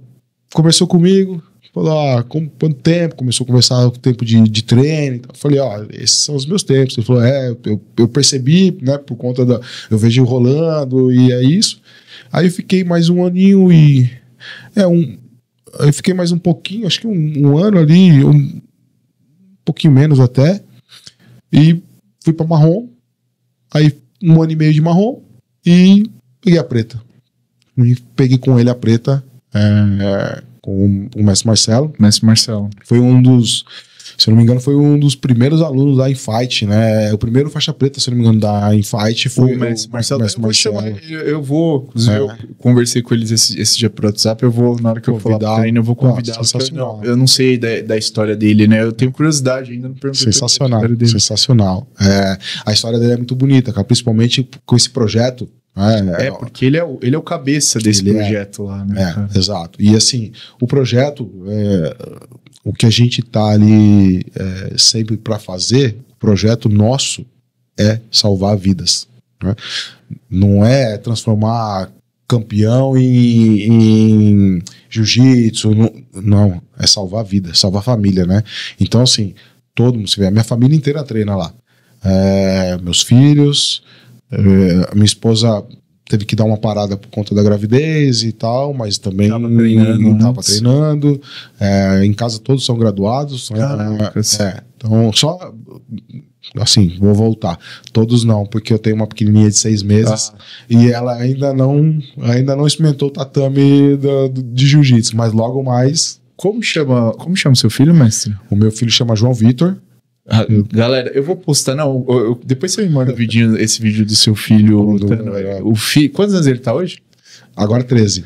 conversou comigo, falou, quanto tempo? Começou a conversar o tempo de treino. Então, eu falei, esses são os meus tempos. Ele falou, eu percebi, né, por conta eu vejo rolando e é isso. Aí eu fiquei mais um aninho eu fiquei mais um pouquinho, acho que um ano ali, um pouquinho menos até, e fui pra marrom, aí 1 ano e meio de marrom, e peguei a preta. E peguei com ele a preta, com o mestre Marcelo. Mestre Marcelo. Foi um dos, se eu não me engano, foi um dos primeiros alunos da Infight, né? O primeiro faixa preta, se eu não me engano, da Infight foi o mestre Marcelo. Eu vou, inclusive, eu conversei com eles esse dia por WhatsApp, na hora que eu for lá treino, eu vou convidar. Eu não sei da história dele, né? Eu tenho curiosidade, ainda não perguntei. Sensacional, sensacional. A história dele é muito bonita, cara, principalmente com esse projeto. Porque ele é o cabeça desse projeto lá, né? Exato. E assim, o projeto, o que a gente tá ali sempre para fazer, o projeto nosso é salvar vidas, né? Não é transformar campeão em jiu-jitsu, não, é salvar vidas, salvar família, né? Então assim, todo mundo, se vê, a minha família inteira treina lá, meus filhos. Minha esposa teve que dar uma parada por conta da gravidez e tal, mas também estava treinando. Em casa todos são graduados. Então, só assim, vou voltar. Todos não, porque eu tenho uma pequenininha de 6 meses e ela ainda não experimentou o tatame de jiu-jitsu, mas logo mais. Como chama seu filho, mestre? O meu filho chama João Vitor. Galera, eu vou postar, depois você me manda esse vídeo do seu filho lutando. Quantos anos ele tá hoje? Agora 13.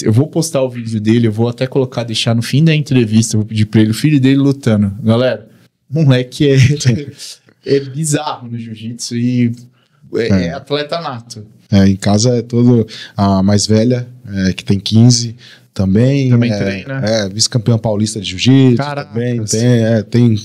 Eu vou postar o vídeo dele, eu vou até deixar no fim da entrevista, vou pedir pra ele, o filho dele lutando. Galera, moleque é bizarro no jiu-jitsu e é atleta nato. Em casa é todo a mais velha, que tem 15, também treina. Vice-campeã paulista de jiu-jitsu. Também tem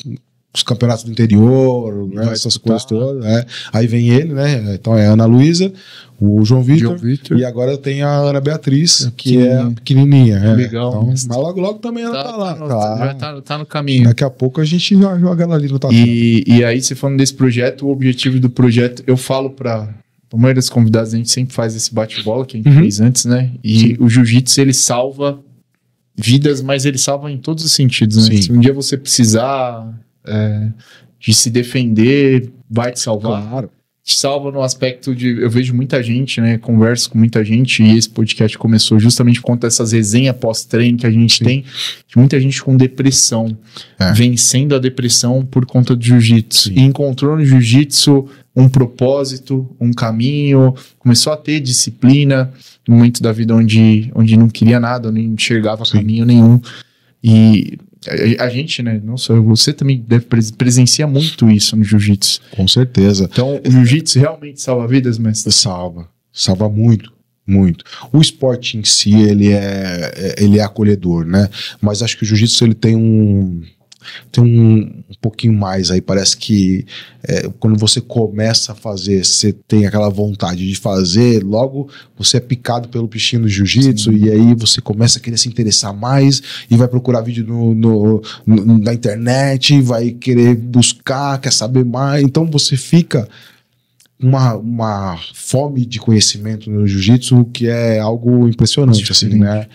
os campeonatos do interior, né, essas coisas todas. Aí vem ele, né? Então é a Ana Luísa, o João Vitor, e agora tem a Ana Beatriz, que é a pequenininha. Legal. Então, mas logo também ela tá lá. Tá no caminho. Daqui a pouco a gente joga ela ali no tatame. E aí, você falando desse projeto, o objetivo do projeto, eu falo pra maioria dos convidados, a gente sempre faz esse bate-bola que a gente fez antes, né? E o jiu-jitsu, ele salva vidas, mas ele salva em todos os sentidos, né? Se um dia você precisar de se defender, vai te salvar. Claro. Te salva no aspecto de... Eu vejo muita gente, né? Converso com muita gente e esse podcast começou justamente por conta dessas resenhas pós-treino que a gente tem, de muita gente com depressão, vencendo a depressão por conta do jiu-jitsu. E encontrou no jiu-jitsu um propósito, um caminho, começou a ter disciplina no momento da vida onde não queria nada, não enxergava caminho nenhum. E a gente, né, não só você também deve presenciar muito isso no jiu-jitsu. Com certeza. Então, o jiu-jitsu realmente salva vidas, mestre? Salva muito. O esporte em si, ele é acolhedor, né? Mas acho que o jiu-jitsu, ele tem um pouquinho mais aí, parece que quando você começa a fazer, você tem aquela vontade de fazer, logo você é picado pelo bichinho do jiu-jitsu e aí você começa a querer se interessar mais e vai procurar vídeo na internet, vai querer buscar, quer saber mais, então você fica uma fome de conhecimento no jiu-jitsu que é algo impressionante, assim, né?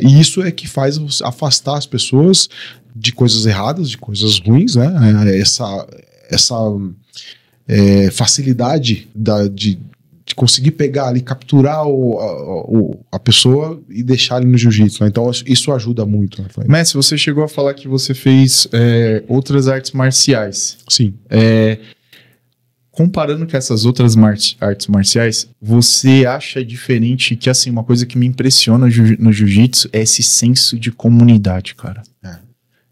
E isso é que faz afastar as pessoas de coisas erradas, de coisas ruins, né? Essa facilidade de conseguir pegar ali, capturar a pessoa e deixar ali no jiu-jitsu, né? Então isso ajuda muito, né? Mestre, você chegou a falar que você fez outras artes marciais. Sim. Comparando com essas outras artes marciais, você acha diferente que, assim, uma coisa que me impressiona no jiu-jitsu é esse senso de comunidade, cara.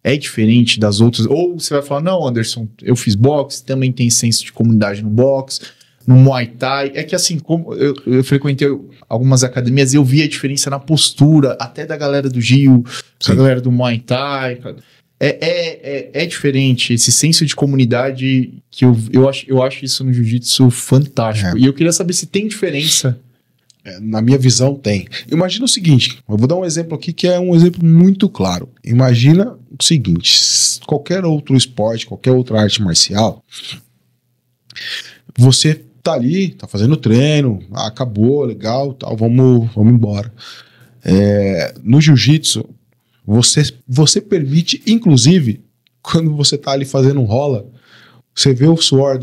É diferente das outras? Ou você vai falar, não, Anderson, eu fiz boxe, também tem senso de comunidade no boxe, no Muay Thai. É que, assim, como eu frequentei algumas academias e eu vi a diferença na postura, até da galera do Gil, da galera do Muay Thai. É diferente, esse senso de comunidade que eu acho isso no jiu-jitsu fantástico. E eu queria saber se tem diferença Na minha visão, tem. Imagina o seguinte, eu vou dar um exemplo aqui que é um exemplo muito claro. Imagina o seguinte, qualquer outro esporte, qualquer outra arte marcial, você tá ali, tá fazendo treino, acabou, legal, tal, vamos embora. No jiu-jitsu, você permite, inclusive, quando você tá ali fazendo um rola, você vê o suor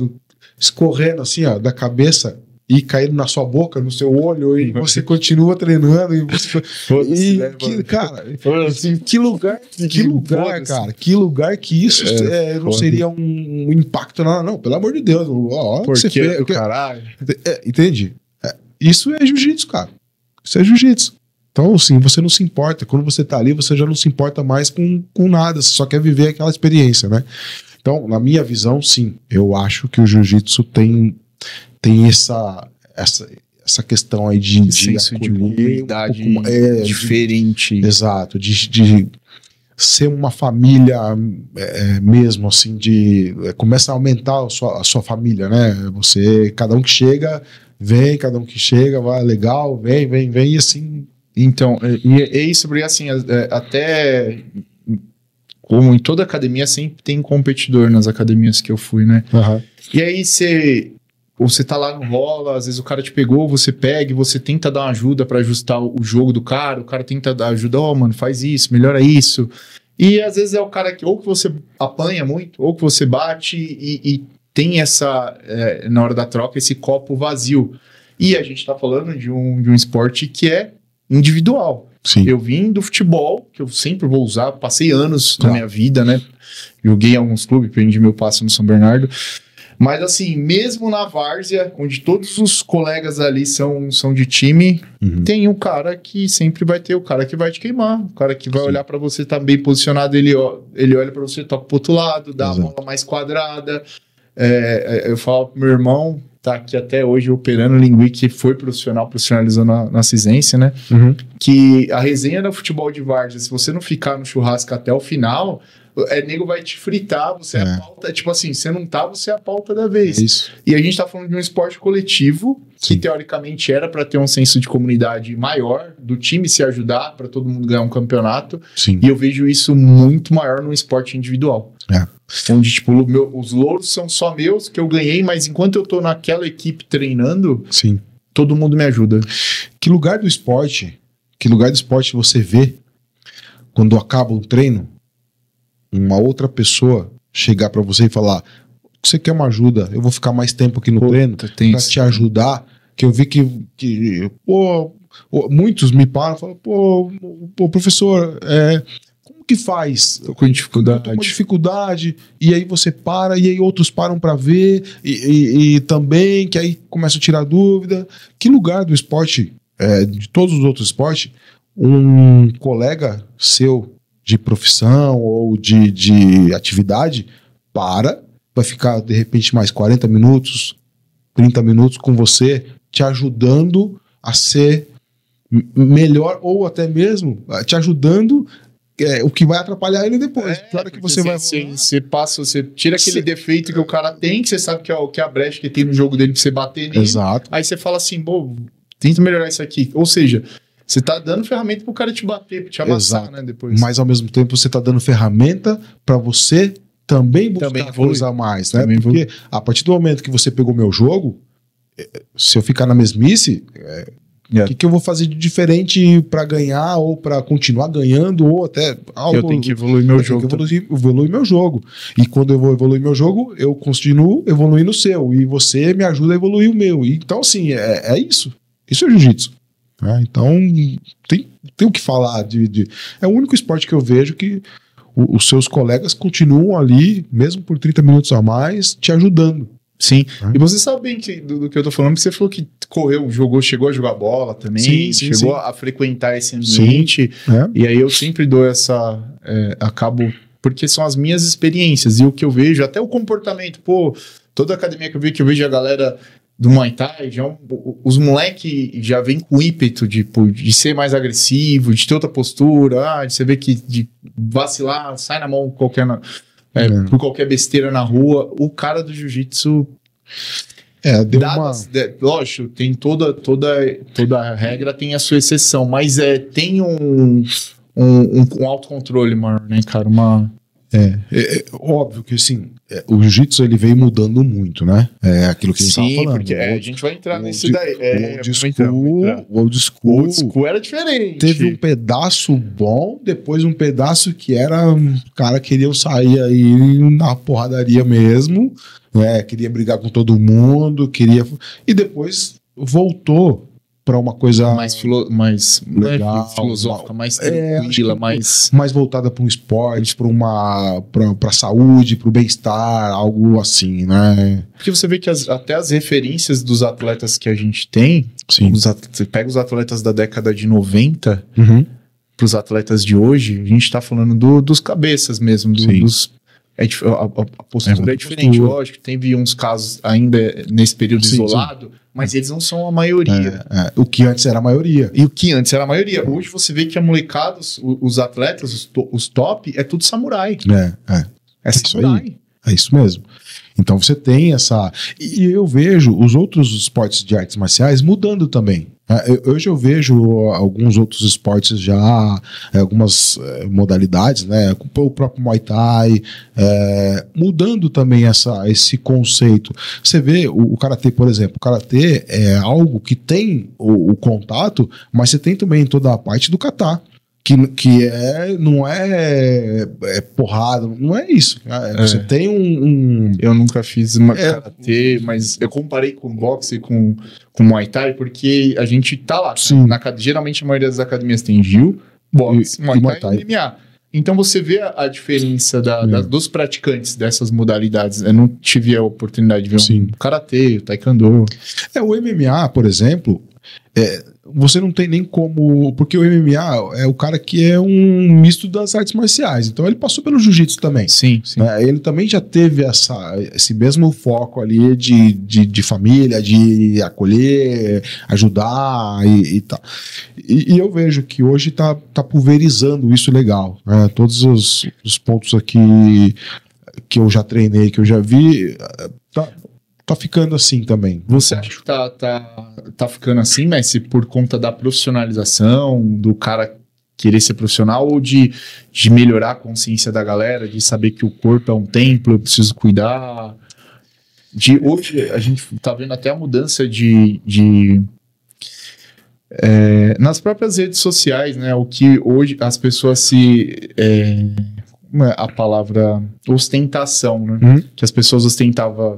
escorrendo assim, ó, da cabeça e caindo na sua boca, no seu olho, e você continua treinando, e você... cara, que lugar, cara, que lugar que isso não seria um impacto, não, pelo amor de Deus, você fez, caralho. Entende? Isso é jiu-jitsu, cara, isso é jiu-jitsu. Então, assim, você não se importa, quando você tá ali, você já não se importa mais com nada, você só quer viver aquela experiência, né? Então, na minha visão, sim, eu acho que o jiu-jitsu tem essa questão aí de senso de comunidade diferente. Exato, de ser uma família mesmo, assim, começa a aumentar a sua família, né? Cada um que chega, vai, legal, vem, e assim. Então, é isso, porque assim, até como em toda academia, sempre tem competidor nas academias que eu fui, né? Uhum. E aí você tá lá no rola, às vezes o cara te pegou, você pega e você tenta dar uma ajuda pra ajustar o jogo do cara, o cara tenta dar ajuda, mano, faz isso, melhora isso. E às vezes é o cara que ou que você apanha muito, ou que você bate e tem na hora da troca, esse copo vazio. E a gente tá falando de um esporte que é individual. Sim. Eu vim do futebol, que eu sempre vou usar, passei anos na minha vida, né? Joguei em alguns clubes, prendi meu passe no São Bernardo. Mas assim, mesmo na várzea, onde todos os colegas ali são de time, tem um cara que sempre vai ter o cara que vai te queimar, o cara que vai olhar pra você, tá bem posicionado, ele olha pra você, toca pro outro lado, dá a bola mais quadrada. Eu falo pro meu irmão, tá aqui até hoje operando linguiça, que foi profissionalizou na Cisense, né? Que a resenha do futebol de várzea, se você não ficar no churrasco até o final, nego vai te fritar, você é a pauta, tipo assim, você não tá, você é a pauta da vez. Isso. E a gente tá falando de um esporte coletivo, que teoricamente era para ter um senso de comunidade maior, do time se ajudar para todo mundo ganhar um campeonato. Sim. E eu vejo isso muito maior no esporte individual. Onde, tipo, os louros são só meus, que eu ganhei, mas enquanto eu tô naquela equipe treinando, sim, todo mundo me ajuda. Que lugar do esporte você vê quando acaba o treino, uma outra pessoa chegar pra você e falar: você quer uma ajuda? Eu vou ficar mais tempo aqui no treino pra te ajudar. Que eu vi que muitos me param e falam: pô, professor, como que faz? Tô com dificuldade. Tô com dificuldade. E aí você para, e aí outros param pra ver, e também, que aí começam a tirar dúvida. Que lugar do esporte, de todos os outros esportes, um colega seu de profissão ou de atividade vai ficar de repente mais 40 minutos, 30 minutos com você, te ajudando a ser melhor, ou até mesmo te ajudando, o que vai atrapalhar ele depois. Claro que você vai... Você tira aquele defeito que o cara tem, que você sabe que é a brecha que tem no jogo dele pra você bater nele. Exato. Aí você fala assim, tenta melhorar isso aqui. Ou seja, você tá dando ferramenta pro cara te bater, pra te amassar, exato, né, depois. Mas ao mesmo tempo você tá dando ferramenta pra você também buscar coisa a mais, né? Porque a partir do momento que você pegou meu jogo, se eu ficar na mesmice, o que eu vou fazer de diferente pra ganhar, ou pra continuar ganhando, ou até algo... Eu tenho que evoluir meu jogo. Evoluir meu jogo. E quando eu vou evoluir meu jogo, eu continuo evoluindo o seu, e você me ajuda a evoluir o meu. Então, assim, é isso. Isso é jiu-jitsu. Então, tem o que falar é o único esporte que eu vejo que os seus colegas continuam ali, mesmo por 30 minutos a mais, te ajudando. Sim, e você sabe bem do que eu tô falando, porque você falou que chegou a jogar bola também, chegou a frequentar esse ambiente, e aí eu sempre dou acabo, porque são as minhas experiências, e o que eu vejo, até o comportamento, toda academia que eu vejo a galera do Muay Thai, os moleques já vêm com ímpeto de ser mais agressivo, de ter outra postura, de você ver que de vacilar, sai na mão por qualquer besteira na rua. O cara do jiu-jitsu Deu lógico, tem toda regra tem a sua exceção, mas tem um autocontrole maior, né, cara? Óbvio que assim, o jiu-jitsu ele veio mudando muito, né? É aquilo que a gente tava falando. Sim, porque a gente vai entrar nesse daí. O old school era diferente. Teve um pedaço bom, depois um pedaço que era... O cara queria sair aí na porradaria mesmo, né? Queria brigar com todo mundo, e depois voltou para uma coisa mais legal, filosófica, mais tranquila, mais voltada para um esporte, para saúde, para o bem-estar, algo assim, né? Porque você vê que até as referências dos atletas que a gente tem, você pega os atletas da década de 90 para os atletas de hoje, a gente está falando dos cabeças mesmo, a postura é diferente, lógico. Teve uns casos ainda nesse período isolado, mas eles não são a maioria. O que antes era a maioria. Hoje você vê que a molecada, os atletas, os top, é tudo samurai. É samurai. É isso mesmo. Então você tem essa... E eu vejo os outros esportes de artes marciais mudando também. Hoje eu vejo alguns outros esportes já, algumas modalidades, né? O próprio Muay Thai, mudando também esse conceito. Você vê o Karatê, por exemplo. O Karatê é algo que tem o contato, mas você tem também toda a parte do kata. Que não é porrada, não é isso. Você tem Eu nunca fiz karatê, mas eu comparei com boxe e com Muay Thai, porque a gente tá lá. Geralmente a maioria das academias tem Jiu, boxe, Muay Thai e MMA. Então você vê a diferença dos praticantes dessas modalidades. Eu não tive a oportunidade de ver um karatê, o taekwondo. O MMA, por exemplo, você não tem nem como... Porque o MMA é o cara que é um misto das artes marciais. Então ele passou pelo jiu-jitsu também. Sim. Ele também já teve esse mesmo foco ali de família, de acolher, ajudar e tal. E eu vejo que hoje tá pulverizando isso legal. Né? Todos os pontos aqui que eu já treinei, que eu já vi... Tá ficando assim também. Você acha que tá ficando assim, Messi, por conta da profissionalização, do cara querer ser profissional, ou de melhorar a consciência da galera, de saber que o corpo é um templo, eu preciso cuidar? Hoje a gente tá vendo até a mudança nas próprias redes sociais, né? O que hoje as pessoas a palavra ostentação, né? Que as pessoas ostentavam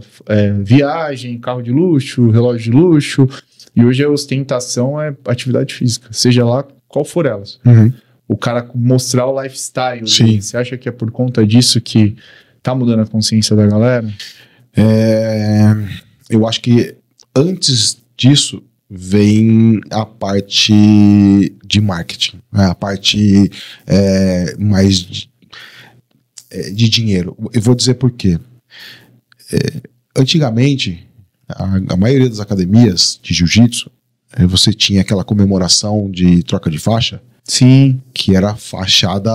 viagem, carro de luxo, relógio de luxo, e hoje a ostentação é atividade física, seja lá qual for elas. O cara mostrar o lifestyle. Sim. Você acha que é por conta disso que tá mudando a consciência da galera? Eu acho que antes disso vem a parte de marketing, a parte mais de dinheiro. Eu vou dizer por quê. Antigamente, a maioria das academias de jiu-jitsu, você tinha aquela comemoração de troca de faixa. Sim. Que era fachada,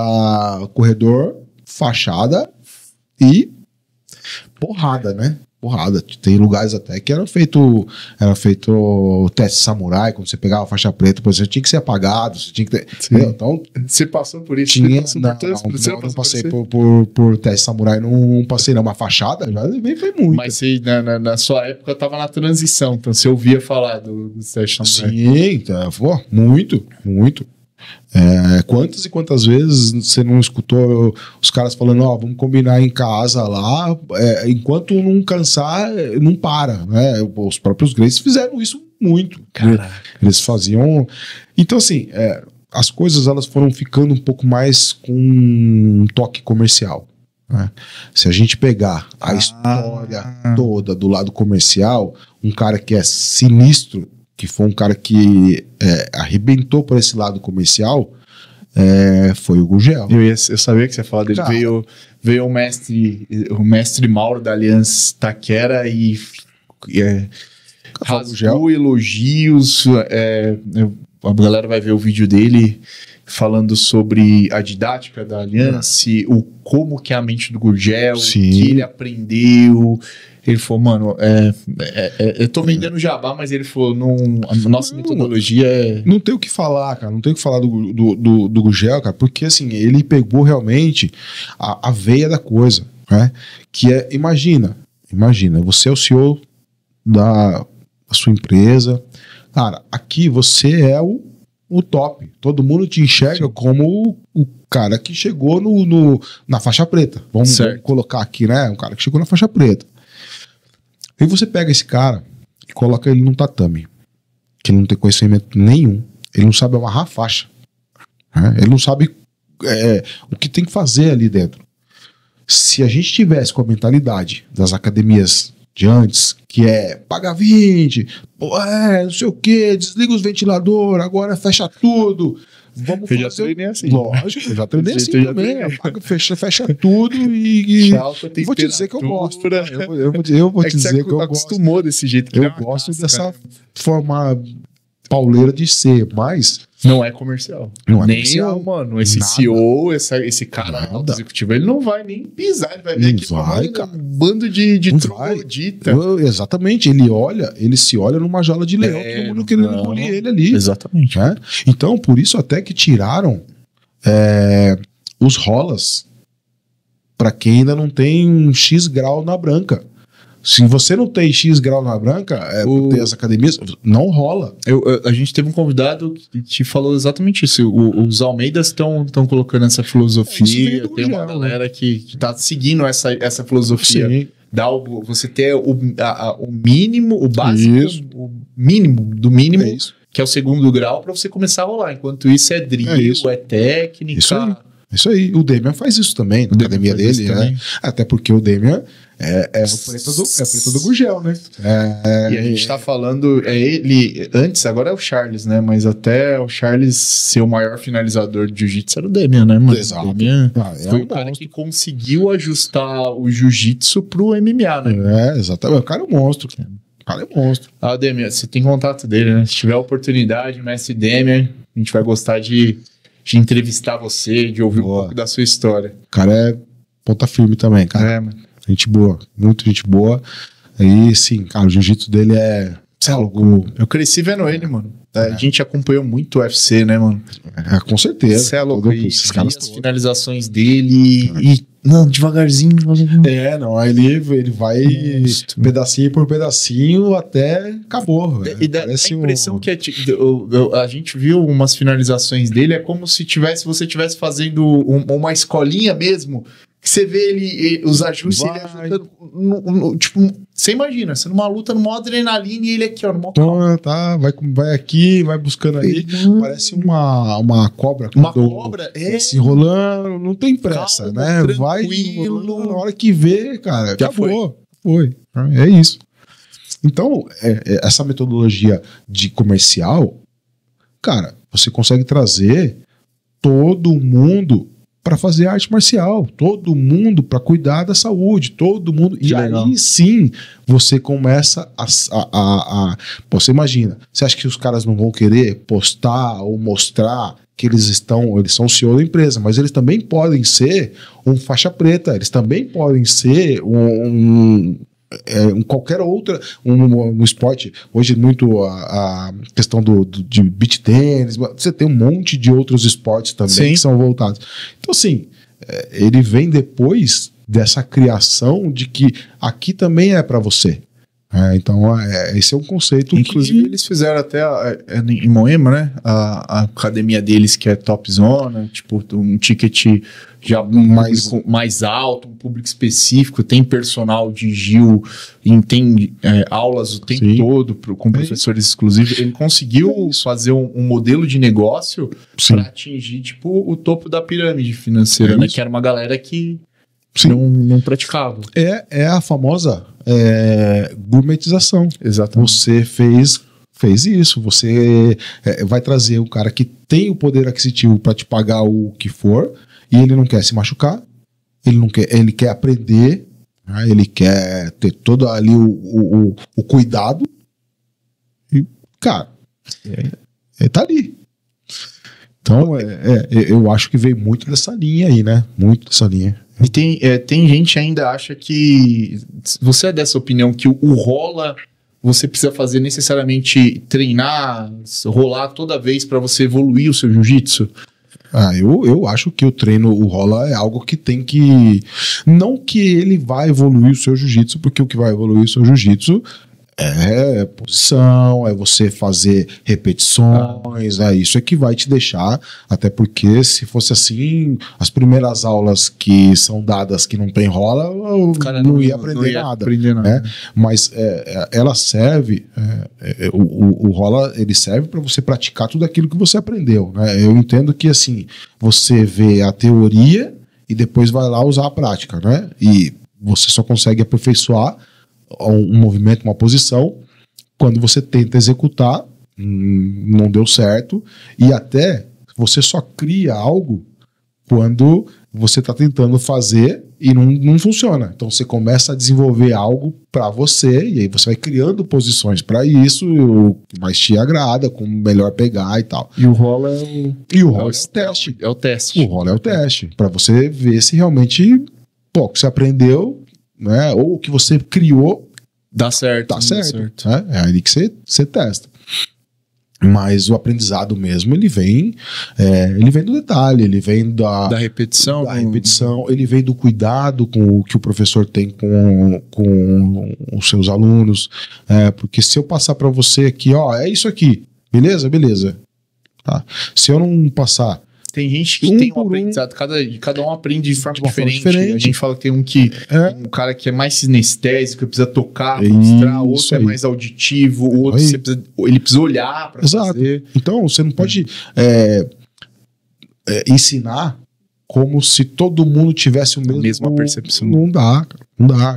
corredor, fachada e porrada, né? Porrada. Tem lugares até que era feito teste samurai, quando você pegava a faixa preta, por exemplo, tinha que ser apagado, você tinha que ter. Então, você passou por isso? Não passei por teste samurai, não passei não, uma fachada já levei, foi muito. Mas você, na sua época, tava na transição, então você ouvia falar dos testes samurai. Sim, muito. Quantas e quantas vezes você não escutou os caras falando, vamos combinar em casa lá, enquanto não cansar, não para, né? Os próprios Gracies fizeram isso muito. Caraca. Eles faziam... Então, assim, as coisas elas foram ficando um pouco mais com um toque comercial. Né? Se a gente pegar a história toda do lado comercial, um cara que é sinistro, que foi um cara que arrebentou por esse lado comercial, foi o Gurgel. Eu sabia que você ia falar dele. Veio o mestre Mauro da Aliança Taquera e rasgou elogios. A galera vai ver o vídeo dele. falando sobre a didática da Aliança, como que é a mente do Gurgel, o Sim. que ele aprendeu. Ele falou, mano, eu tô vendendo jabá, mas ele falou, a nossa metodologia é... Não tem o que falar, cara. Não tem o que falar do Gurgel, cara, porque assim, ele pegou realmente a veia da coisa, né? Que é, imagina, você é o CEO da sua empresa. Cara, aqui você é o top. Todo mundo te enxerga como o cara que chegou na faixa preta. Vamos colocar aqui, né? Um cara que chegou na faixa preta. E você pega esse cara e coloca ele num tatame, que ele não tem conhecimento nenhum. Ele não sabe amarrar a faixa. Né? Ele não sabe o que tem que fazer ali dentro. Se a gente tivesse com a mentalidade das academias de antes, que é paga 20, não sei o que, desliga os ventiladores, agora fecha tudo. Vamos eu já treinei assim. Lógico, eu já treinei assim também. Fecha tudo e vou te dizer que eu gosto. Eu vou te dizer que eu acostumou gosto. Desse jeito. Eu gosto dessa forma pauleira de ser, mas... Não é comercial. Não é nem comercial. Mano, esse nada. CEO, esse cara alto executivo, ele não vai nem pisar, ele vai vir aqui um bando de troglodita. Exatamente, ele se olha numa jaula de leão, todo mundo querendo engolir ele ali. Exatamente. Né? Então, por isso até que tiraram os rolas para quem ainda não tem X grau na branca. Se você não tem X grau na branca, tem as academias, não rola. A gente teve um convidado que te falou exatamente isso. Os Almeidas estão colocando essa filosofia. Tem uma galera que tá seguindo essa filosofia. Sim. Você ter o mínimo, o básico, isso. O mínimo do mínimo, que é o segundo grau, para você começar a rolar. Enquanto isso é drill, é técnica. Isso aí. O Damian faz isso também na academia dele, né? Até porque o Damian é o preto do Gurgel, né? E a gente tá falando, ele antes, agora é o Charles, né? Mas até o Charles ser o maior finalizador de jiu-jitsu era o Damian, né, mano? Exato. O Damian foi o cara que conseguiu ajustar o jiu-jitsu pro MMA, né? Exatamente. O cara é um monstro. Ah, Damian, você tem contato dele, né? Se tiver oportunidade, mestre Damian, a gente vai gostar de entrevistar você, de ouvir um pouco da sua história. O cara é ponta firme também, cara. Mano. Gente boa, muito gente boa. E sim, cara, o jiu-jitsu dele é algo... Eu cresci vendo ele, mano. A gente acompanhou muito o UFC, né, mano? Com certeza. Você é louco. Esses caras as finalizações dele e... Não, devagarzinho. Aí ele vai pedacinho por pedacinho até acabou. E dá a impressão que a gente viu umas finalizações dele, é como se você estivesse fazendo uma escolinha mesmo, que você vê os ajustes, ele ajustando, tipo, você imagina, você numa luta, numa adrenalina, e ele aqui, ó, numa vai aqui, vai buscando ali, parece uma cobra. Uma cobra, se enrolando, não tem pressa, né? Vai enrolando, na hora que vê, cara, já acabou. Foi. É isso. Então, essa metodologia de comercial, cara, você consegue trazer todo mundo para fazer arte marcial, todo mundo para cuidar da saúde, todo mundo. E aí sim você começa você imagina, você acha que os caras não vão querer postar ou mostrar que eles são o CEO da empresa, mas eles também podem ser um faixa preta, eles também podem ser qualquer outra, um esporte. Hoje muito a questão de beach tênis, você tem um monte de outros esportes também que são voltados. Então assim, ele vem depois dessa criação de que aqui também é para você. Então esse é um conceito. Inclusive eles fizeram até em Moema, né, a academia deles, que é Top Zona, tipo um ticket já mais alto, um público específico, tem personal de Gil, tem aulas o tempo todo com professores exclusivos. Ele conseguiu fazer um modelo de negócio para atingir tipo o topo da pirâmide financeira, né, que era uma galera que não praticava. É a famosa gourmetização. Exatamente. Você fez isso, você vai trazer um cara que tem o poder aquisitivo para te pagar o que for, e ele não quer se machucar, ele quer aprender, né? Ele quer ter todo ali o cuidado, e cara, tá ali. Então, eu acho que veio muito dessa linha aí, né? Muito dessa linha. E tem gente que ainda acha que... Você é dessa opinião que o rola... Você precisa fazer necessariamente treinar, rolar toda vez para você evoluir o seu jiu-jitsu? Eu acho que o treino, o rola é algo que tem que... Não que ele vai evoluir o seu jiu-jitsu, porque o que vai evoluir o seu jiu-jitsu é posição, é você fazer repetições, isso é que vai te deixar, até porque se fosse assim, as primeiras aulas que são dadas que não tem rola, o cara não ia aprender nada. Né? Mas ela serve, o rola, ele serve para você praticar tudo aquilo que você aprendeu. Né? Eu entendo que assim, você vê a teoria e depois vai lá usar a prática, né? E você só consegue aperfeiçoar um movimento, uma posição, quando você tenta executar, não deu certo, e até você só cria algo quando você está tentando fazer e não funciona. Então você começa a desenvolver algo para você, e aí você vai criando posições para isso, mais te agrada, como melhor pegar e tal. E o rola é o teste. É o teste. O rola é o teste, para você ver se realmente o que você aprendeu, né, ou o que você criou dá certo. Né? É aí que você testa. Mas o aprendizado mesmo, ele vem do detalhe, ele vem da repetição. Ele vem do cuidado com o que o professor tem com os seus alunos. Porque se eu passar para você aqui, é isso aqui, beleza? Tá. Se eu não passar... Tem gente que tem um aprendizado, cada um aprende de forma diferente. A gente fala que tem um cara que é mais sinestésico, precisa tocar, mostrar, outro é mais auditivo, o outro ele precisa olhar para fazer. Então, você não pode ensinar como se todo mundo tivesse a mesma percepção. Não dá.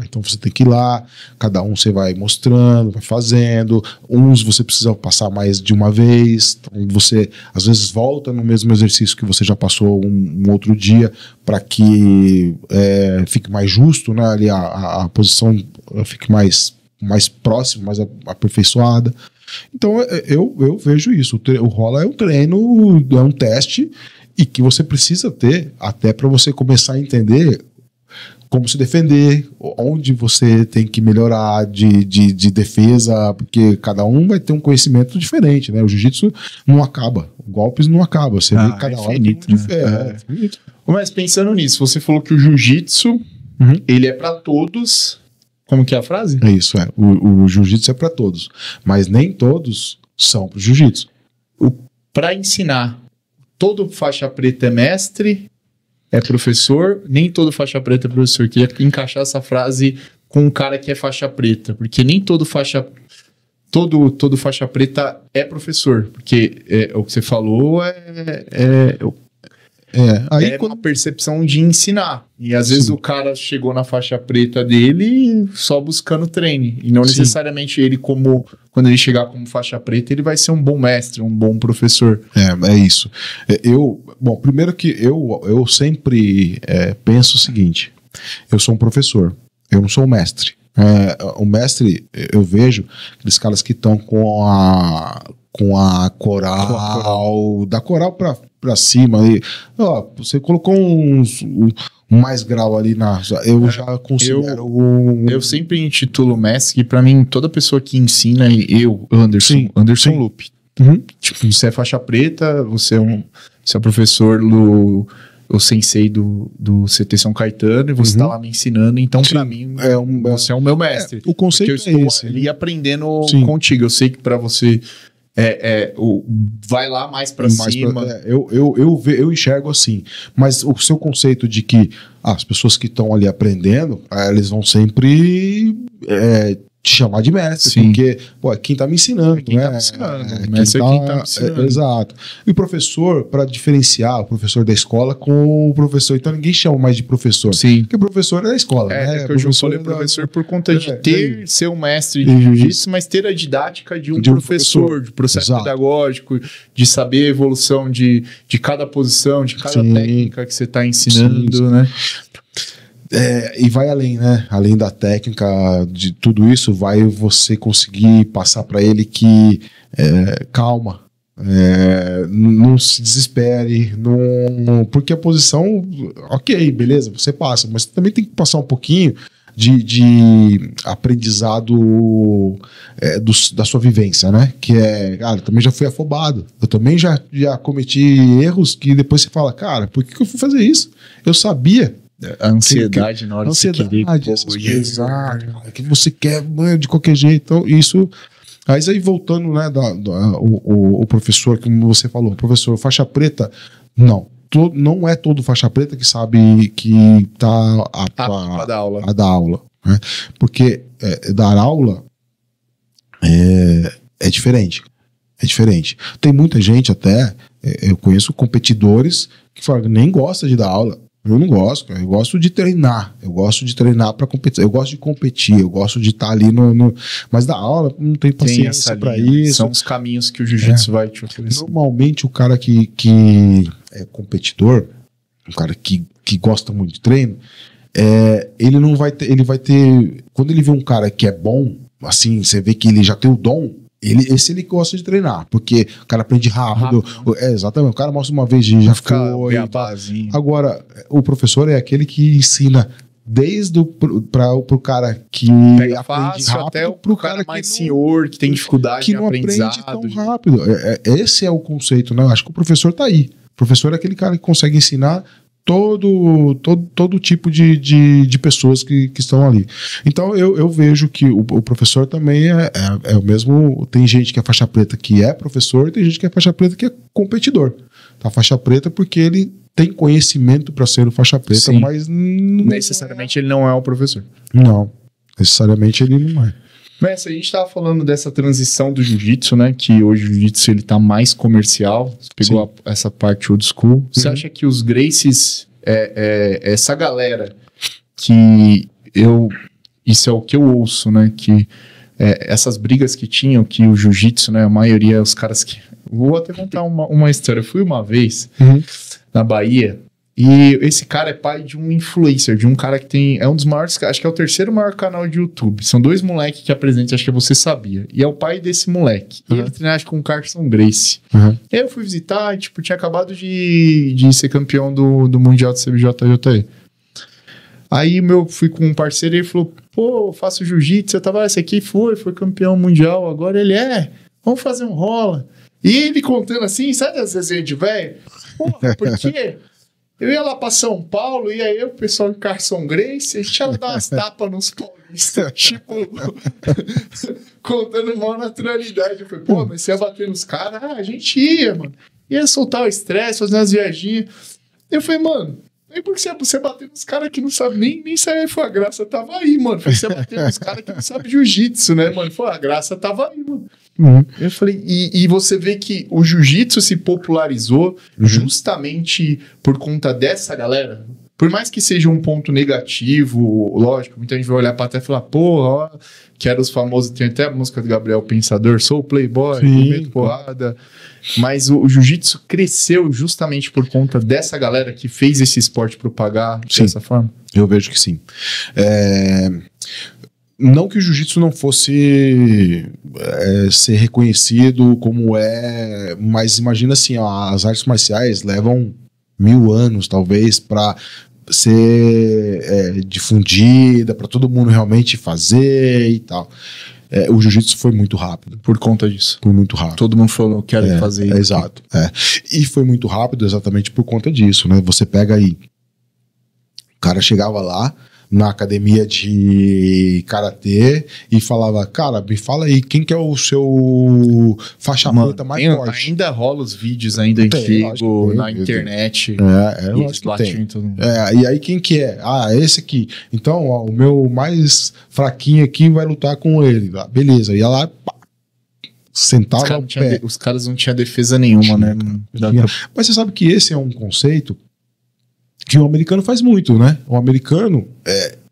Então você tem que ir lá, cada um você vai mostrando, vai fazendo. Uns você precisa passar mais de uma vez. Então você às vezes volta no mesmo exercício que você já passou um outro dia, para que fique mais justo, né? Ali a posição fique mais próxima, mais aperfeiçoada. Então eu vejo isso. O rola é um treino, é um teste, e que você precisa ter até para você começar a entender como se defender, onde você tem que melhorar de defesa, porque cada um vai ter um conhecimento diferente, né? O jiu-jitsu não acaba, golpes não acaba, você vê cada hora infinito, né? Infinito. Mas pensando nisso, você falou que o jiu-jitsu ele é para todos. Como que é a frase? É isso, o jiu-jitsu é para todos, mas nem todos são pro jiu-jitsu. Para ensinar, todo faixa preta é mestre, é professor, nem todo faixa preta é professor. Queria encaixar essa frase com um cara que é faixa preta, porque nem todo faixa preta é professor, porque o que você falou aí uma percepção de ensinar. E às vezes o cara chegou na faixa preta dele só buscando treino. E não necessariamente ele, quando ele chegar como faixa preta, ele vai ser um bom mestre, um bom professor. É isso. Bom, primeiro que eu sempre penso o seguinte: eu sou um professor, eu não sou um mestre. O mestre, eu vejo aqueles caras que estão com a coral, da coral pra cima ali. Você colocou um mais grau ali eu já considero eu sempre intitulo mestre, que pra mim toda pessoa que ensina Anderson Lupe. Tipo, você é faixa preta, você é professor o sensei do CT São Caetano, e você tá lá me ensinando, então pra mim você é o meu mestre. O conceito eu estou ali aprendendo contigo. Eu sei que pra você vai lá mais pra cima. Eu enxergo assim, mas o seu conceito de que as pessoas que estão ali aprendendo, eles vão sempre te chamar de mestre, porque quem tá me ensinando, quem tá me ensinando. Exato. E o professor, para diferenciar o professor da escola com o professor, então ninguém chama mais de professor, porque o professor é da escola, né? Eu falei professor por conta de ser um mestre de jiu-jitsu, mas ter a didática de um professor, de processo pedagógico, de saber a evolução de cada posição, de cada técnica que você tá ensinando, né? E vai além, né? Além da técnica, de tudo isso, vai você conseguir passar para ele que calma, Não se desespere, porque a posição, ok, beleza, você passa, mas também tem que passar um pouquinho de aprendizado da sua vivência, né? Que cara, eu também já fui afobado, eu também já cometi erros que depois você fala, cara, por que eu fui fazer isso? Eu sabia. A ansiedade na hora de você querer. Essas coisas, exato, que você quer de qualquer jeito. Então, isso. Mas aí voltando, né, o professor, como você falou, professor faixa preta, não é todo faixa preta que sabe que tá apto a dar aula, né? Porque dar aula é diferente. É diferente. Tem muita gente até, eu conheço competidores que falam que nem gosta de dar aula. Eu não gosto, cara. Eu gosto de treinar. Eu gosto de treinar para competir. Eu gosto de competir. Eu gosto de estar ali Mas da aula, não tem paciência para isso. São os caminhos que o jiu-jitsu vai te oferecer. Normalmente, o cara que é competidor, um cara que gosta muito de treino, ele não vai ter. Ele vai ter. Quando ele vê um cara que é bom, assim, você vê que ele já tem o dom. Esse ele gosta de treinar, porque o cara aprende rápido. Exatamente, o cara mostra uma vez e já foi. Agora, o professor é aquele que ensina desde pro cara que pega fácil rápido, até pro cara mais senhor, que tem dificuldade que não aprende tão rápido. Esse é o conceito, né? Eu acho que o professor tá aí. O professor é aquele cara que consegue ensinar todo tipo de pessoas que estão ali. Então eu vejo que o professor também é o mesmo. Tem gente que é faixa preta que é professor, e tem gente que é faixa preta que é competidor. Tá, faixa preta porque ele tem conhecimento para ser o faixa preta, sim, mas necessariamente ele não é o professor. Não, necessariamente ele não é. Mas a gente estava falando dessa transição do jiu-jitsu, né? Que hoje o jiu-jitsu ele tá mais comercial. Você pegou essa parte old school. Uhum. Você acha que os Gracies, essa galera que isso é o que eu ouço, né? Que essas brigas que tinham, que o jiu-jitsu, né? A maioria, os caras que... Vou até contar uma história. Eu fui uma vez na Bahia. E esse cara é pai de um influencer, de um cara que é um dos maiores, acho que é o terceiro maior canal de YouTube. São dois moleques que apresentam, acho que você sabia. E é o pai desse moleque. E ele treina, acho que com o Carson Gracie. E aí eu fui visitar e, tipo, tinha acabado de ser campeão do Mundial de CBJJE. Aí fui com um parceiro e ele falou, pô, eu faço jiu-jitsu. Eu tava, esse aqui foi campeão mundial. Agora ele vamos fazer um rola. E ele contando assim, sabe as resenhas de velho? Porra, por quê? Eu ia lá pra São Paulo, e aí o pessoal de Carson Gracie, a gente ia dar umas tapas nos paulistas, tipo, contando mal naturalidade. Eu falei, pô, mas você ia bater nos caras? A gente ia, mano. Ia soltar o estresse, fazer umas viaginhas. Eu falei, mano, e por que você bater nos caras que não sabem nem sair? Foi a graça, tava aí, mano. Foi você bater nos caras que não sabem jiu-jitsu, né, mano? Foi a graça, tava aí, mano. Eu falei, e você vê que o jiu-jitsu se popularizou justamente por conta dessa galera? Por mais que seja um ponto negativo, lógico, muita gente vai olhar pra trás e falar, porra, que era os famosos, tem até a música do Gabriel Pensador, sou playboy, meto porrada. Mas o jiu-jitsu cresceu justamente por conta dessa galera que fez esse esporte propagar dessa forma? Eu vejo que sim. Não que o jiu-jitsu não fosse ser reconhecido como mas imagina assim, as artes marciais levam 1000 anos, talvez, para ser difundida, para todo mundo realmente fazer e tal. O jiu-jitsu foi muito rápido. Por conta disso. Foi muito rápido. Todo mundo falou, quero fazer isso. Exato. E foi muito rápido exatamente por conta disso, né? Você pega aí, o cara chegava lá na academia de karatê e falava, cara, me fala aí, quem que é o seu faixa preta mais forte? Ainda rola os vídeos ainda antigo na internet. Lógico que tem. E aí quem que é? Esse aqui. Então, o meu mais fraquinho aqui vai lutar com ele. Beleza, ia lá, pá, sentava o pé. Os caras não tinham defesa nenhuma, né? Mas você sabe que esse é um conceito que o americano faz muito, né? O americano,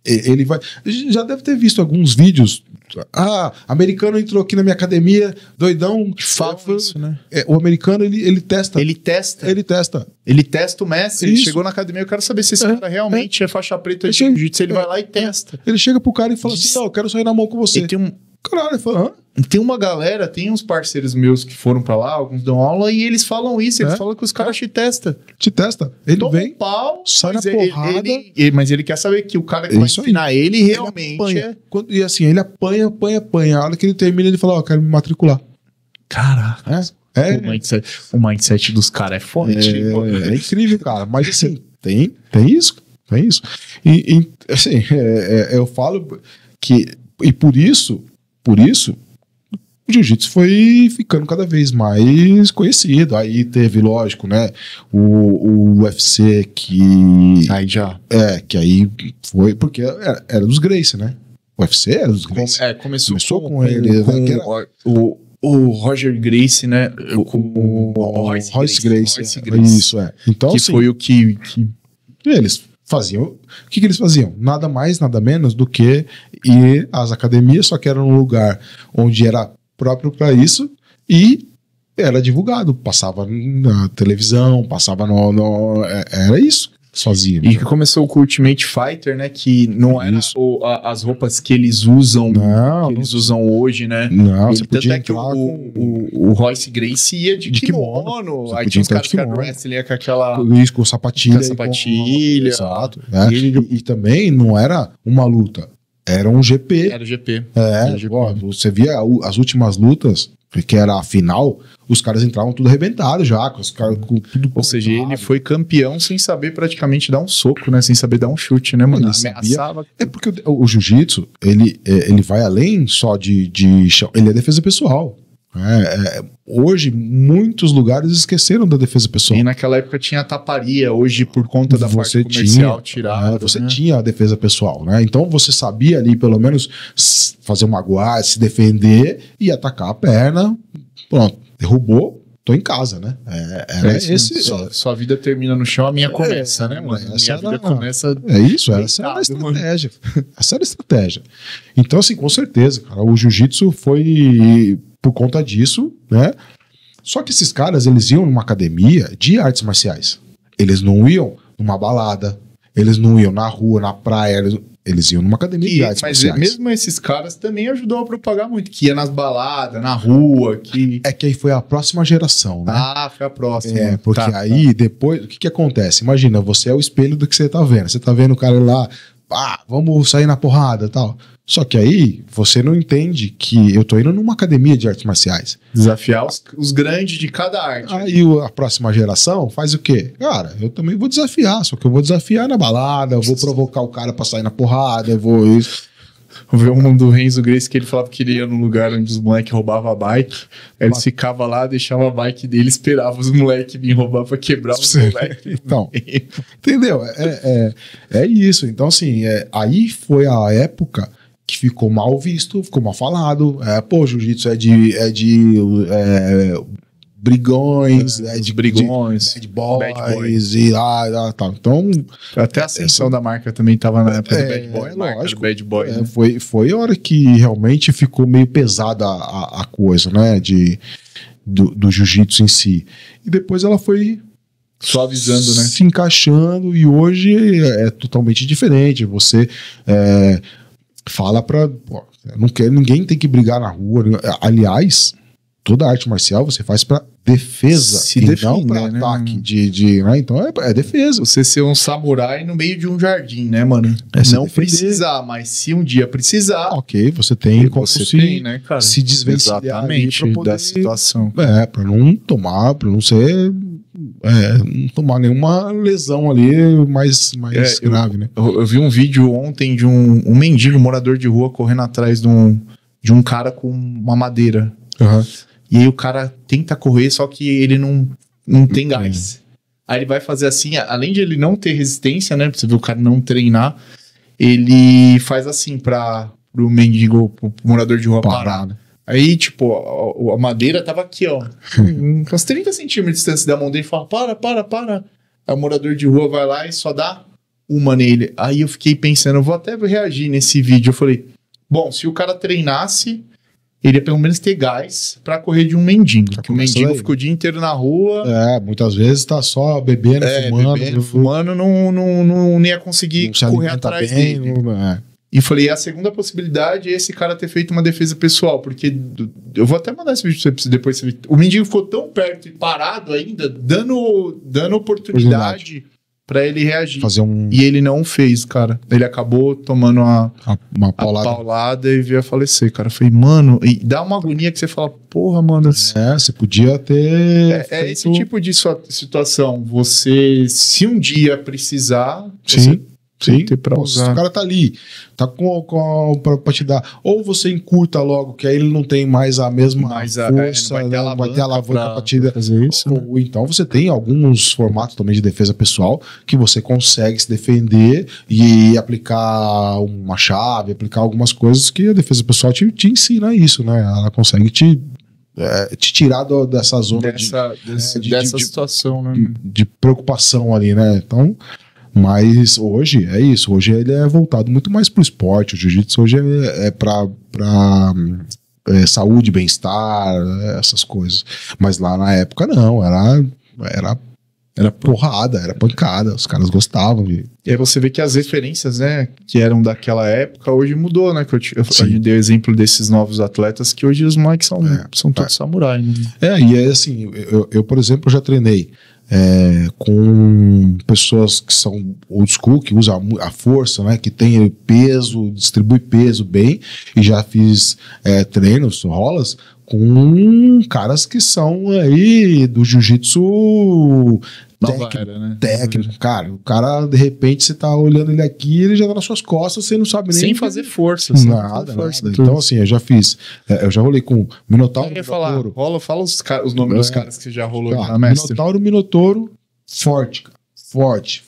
ele vai... Já deve ter visto alguns vídeos. Americano entrou aqui na minha academia, doidão. Fala isso, né? O americano, ele testa. Ele testa. Ele testa o mestre. Ele chegou na academia, eu quero saber se esse cara realmente é faixa preta de jiu-jitsu. Ele vai lá e testa. Ele chega pro cara e fala assim, eu quero sair na mão com você. Ele tem caralho. Eu falei, hã? Tem uma galera, tem uns parceiros meus que foram pra lá, alguns dão aula, e eles falam isso, eles falam que os caras te testam. Te testa. Ele Toma vem, um pau, sai na mas porrada. mas ele quer saber que o cara que vai Isso aí. ensinar ele realmente Ele apanha. E assim, ele apanha. A hora que ele termina, ele fala, ó, quero me matricular. Caraca. O mindset dos caras é forte. É incrível, cara. Mas assim, tem isso. E assim, eu falo que... E por isso, o jiu-jitsu foi ficando cada vez mais conhecido. Aí teve, lógico, né, o UFC que... Aí já... que aí foi... Porque era dos Gracie, né? O UFC era dos Gracie. Começou com ele. O Roger Gracie, né? O Royce Gracie. Isso, Então, que assim, foi o que... Eles faziam... O que eles faziam? Nada mais, nada menos do que ir às academias, só que era um lugar onde era próprio para isso e era divulgado. Passava na televisão, passava era isso. Sozinho. E que começou com o Ultimate Fighter, né? Que não era as roupas que eles usam, usam hoje, né? Não, você tanto podia é que o Royce Gracie ia de kimono. Aí tinha os caras que eram wrestling com aquela... Isso, com sapatilha. Exato. E também não era uma luta. Era um GP. Era GP. Você via as últimas lutas, que era a final, os caras entravam tudo arrebentado já, com os caras com tudo. Ou seja, ele foi campeão sem saber praticamente dar um soco, né? Sem saber dar um chute, né, mano? Ameaçava. É porque o jiu-jitsu, ele vai além só de ele é defesa pessoal. Hoje, muitos lugares esqueceram da defesa pessoal. E naquela época tinha a taparia, hoje por conta da parte comercial tirada. Você tinha a defesa pessoal, né? Então você sabia ali pelo menos fazer uma guarda, se defender e atacar a perna. Pronto, derrubou, tô em casa, né? Sua vida termina no chão, a minha começa, né, mano? Minha vida começa... Essa era a estratégia. Essa era a estratégia. Então, assim, com certeza, cara, o jiu-jitsu foi... por conta disso, né? Só que esses caras, eles iam numa academia de artes marciais. Eles não iam numa balada, eles não iam na rua, na praia, eles iam numa academia de artes marciais. Mas mesmo esses caras também ajudou a propagar muito, que ia nas baladas, na rua, que... É que aí foi a próxima geração, né? Ah, foi a próxima. Porque aí, depois, o que acontece? Imagina, você é o espelho do que você tá vendo. Você tá vendo o cara lá, vamos sair na porrada e tal. Só que aí, você não entende que eu tô indo numa academia de artes marciais. Desafiar os grandes de cada arte. Aí a próxima geração faz o quê? Cara, eu também vou desafiar, só que eu vou desafiar na balada, eu vou provocar o cara pra sair na porrada, eu vou isso. Eu vi um do Renzo Gracie que ele falava que ele ia num lugar onde os moleques roubavam a bike. Aí eles ficavam lá, deixavam a bike dele, esperavam os moleques virem roubar pra quebrar os moleques. Então, entendeu? É isso. Então, assim, aí foi a época que ficou mal visto, ficou mal falado. Jiu-jitsu é de brigões, bad boys e tal. Então, até a ascensão da marca também tava na época do bad boy. Lógico, bad boy, né? Foi a hora que realmente ficou meio pesada a coisa, né, do jiu-jitsu em si. E depois ela foi suavizando, né? Se encaixando, e hoje é totalmente diferente. Você fala pra... ninguém tem que brigar na rua. Aliás, toda arte marcial você faz pra defesa, não pra ataque, né? Então é defesa. Você ser um samurai no meio de um jardim, né, mano? Não precisar, mas se um dia precisar... Ok, você tem como né, cara? Se desvencilhar da situação. Pra não tomar, pra não ser... não tomar nenhuma lesão ali mais grave, né? Eu vi um vídeo ontem de um mendigo morador de rua correndo atrás de um cara com uma madeira. Uhum. E aí o cara tenta correr, só que ele não tem gás. Aí ele vai fazer assim, além de ele não ter resistência, né? Pra você ver o cara não treinar, ele faz assim pro mendigo, pro morador de rua parar. Aí, tipo, a madeira tava aqui, ó. Uns 30 centímetros de distância da mão dele e fala, para. Aí o morador de rua vai lá e só dá uma nele. Aí eu fiquei pensando, eu vou até reagir nesse vídeo. Eu falei, bom, se o cara treinasse, ele ia pelo menos ter gás pra correr de um mendigo. Porque o mendigo ficou o dia inteiro na rua. Muitas vezes tá só bebendo, fumando. Fumando, não ia conseguir correr atrás dele. E falei, a segunda possibilidade é esse cara ter feito uma defesa pessoal, porque eu vou até mandar esse vídeo pra você depois. O mendigo ficou tão perto e parado ainda, dando oportunidade pra ele reagir. E ele não fez, cara. Ele acabou tomando uma paulada e veio a falecer, cara. Eu falei, mano, e dá uma agonia que você fala, porra, mano. Você podia ter. É esse tipo de situação. Você, se um dia precisar. Sim, o cara tá ali, tá pra te dar. Ou você encurta logo, que aí ele não tem mais a mesma força, vai ter alavanca pra te fazer isso. Ou então você tem alguns formatos também de defesa pessoal que você consegue se defender e aplicar uma chave, aplicar algumas coisas que a defesa pessoal te ensina isso, né? Ela consegue te tirar dessa zona dessa situação, né? De preocupação ali, né? Então. Mas hoje é isso, hoje ele é voltado muito mais pro esporte, o jiu-jitsu hoje é pra saúde, bem-estar, essas coisas. Mas lá na época não, era porrada, era pancada, os caras gostavam. E aí você vê que as referências, né, que eram daquela época, hoje mudou, né, que eu dei o exemplo desses novos atletas, que hoje os moleques são todos samurai, né? E é assim, eu por exemplo, já treinei com pessoas que são old school, que usam a força, né, que tem peso, distribui peso bem, e já fiz treinos, rolas, com caras que são aí do jiu-jitsu técnico, cara. O cara, de repente, você tá olhando ele aqui, ele já tá nas suas costas, você não sabe nem... Sem fazer força. Nada. Então, assim, eu já fiz... eu já rolei com Minotauro, Minotauro. Fala os nomes dos caras que você já rolou na mestre. Minotauro, forte, cara. Forte,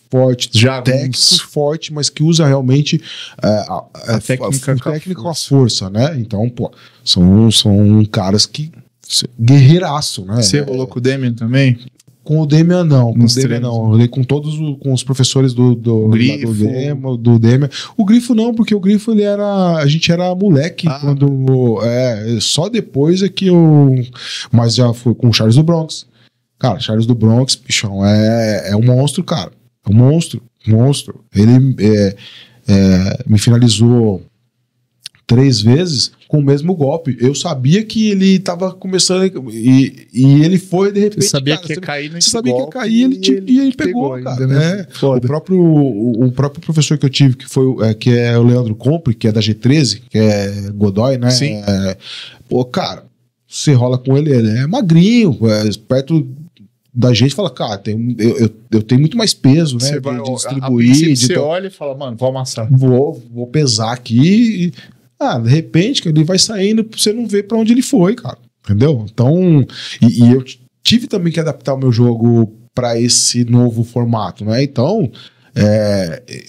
já técnico forte, mas que usa realmente a técnica com a força, né? Então, pô, são caras que... guerreiraço, né? Você rolou com o Demian também? Com o Demian não, eu rolei com os professores do Demian. O Grifo não, porque o Grifo a gente era moleque quando só depois é que mas já fui com o Charles do Bronx. Cara, Charles do Bronx, bichão, é um monstro, cara. É um monstro. Ele me finalizou 3 vezes com o mesmo golpe. Eu sabia que ele tava começando e ele foi, de repente... Você sabia que ia cair nesse golpe. Você sabia que ia cair e ele pegou, cara. Ainda, né? O próprio professor que eu tive, que é o Leandro Compre, que é da G13, que é Godoy, né? Sim. Cara, você rola com ele é magrinho, perto da gente, fala, cara, eu tenho muito mais peso, né? Você vai de distribuir. Você olha e fala, mano, vou amassar. Vou pesar aqui de repente, cara, ele vai saindo, você não vê pra onde ele foi, cara. Entendeu? Então, e eu tive também que adaptar o meu jogo para esse novo formato, né? Então,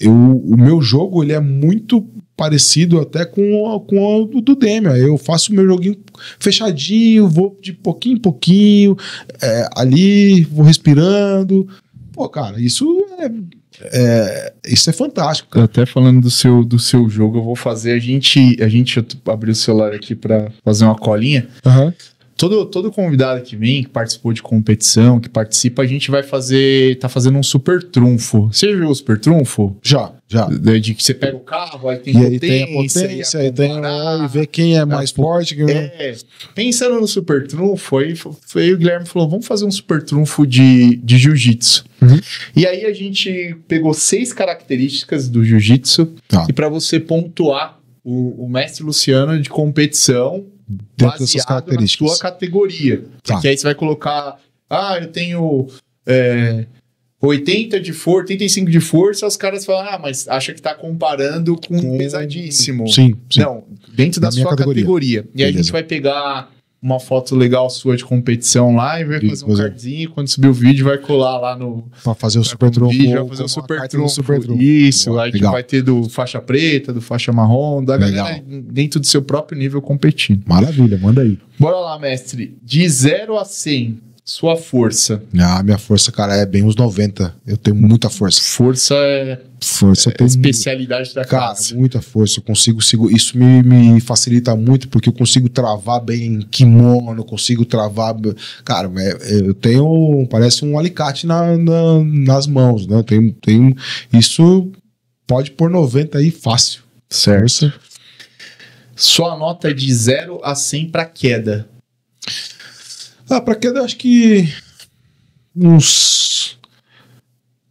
o meu jogo, ele é muito parecido até com o do Demian. Eu faço o meu joguinho fechadinho, vou de pouquinho em pouquinho, ali, vou respirando. Pô, cara, isso é fantástico, cara. Até falando do seu jogo, eu vou fazer a gente abrir o celular aqui para fazer uma colinha. Todo convidado que vem, que participou de competição, que participa, a gente vai tá fazendo um super trunfo. Você já viu o super trunfo? Já. De que você pega o carro, aí tem potência, aí tem e vê quem é mais forte. Pensando no super trunfo, aí o Guilherme falou, vamos fazer um super trunfo de jiu-jitsu. E aí a gente pegou 6 características do jiu-jitsu e para você pontuar o mestre Luciano de competição dentro dessas características na sua categoria. Porque aí você vai colocar, eu tenho 80 de força, 85 de força, os caras falam, mas acha que tá comparando com pesadíssimo. Sim. Não, dentro da sua categoria. E aí a gente vai pegar uma foto legal sua de competição lá e vai fazer um cardzinho, quando subir o vídeo vai colar lá pra fazer o super trunfo. Vai fazer o super trunfo. Isso, aí que vai ter do faixa preta, do faixa marrom, da galera dentro do seu próprio nível competindo. Maravilha, manda aí. Bora lá, mestre. De 0 a 100, sua força. Minha força, cara, é bem uns 90. Eu tenho muita força. Força é especialidade da casa. Cara, muita força. Eu consigo isso me facilita muito, porque eu consigo travar bem kimono, eu consigo travar. Cara, eu tenho, parece um alicate nas mãos, né? Eu tenho isso, pode pôr 90 aí fácil. Certo. Sua nota de 0 a 100 pra queda. Pra queda, eu acho que uns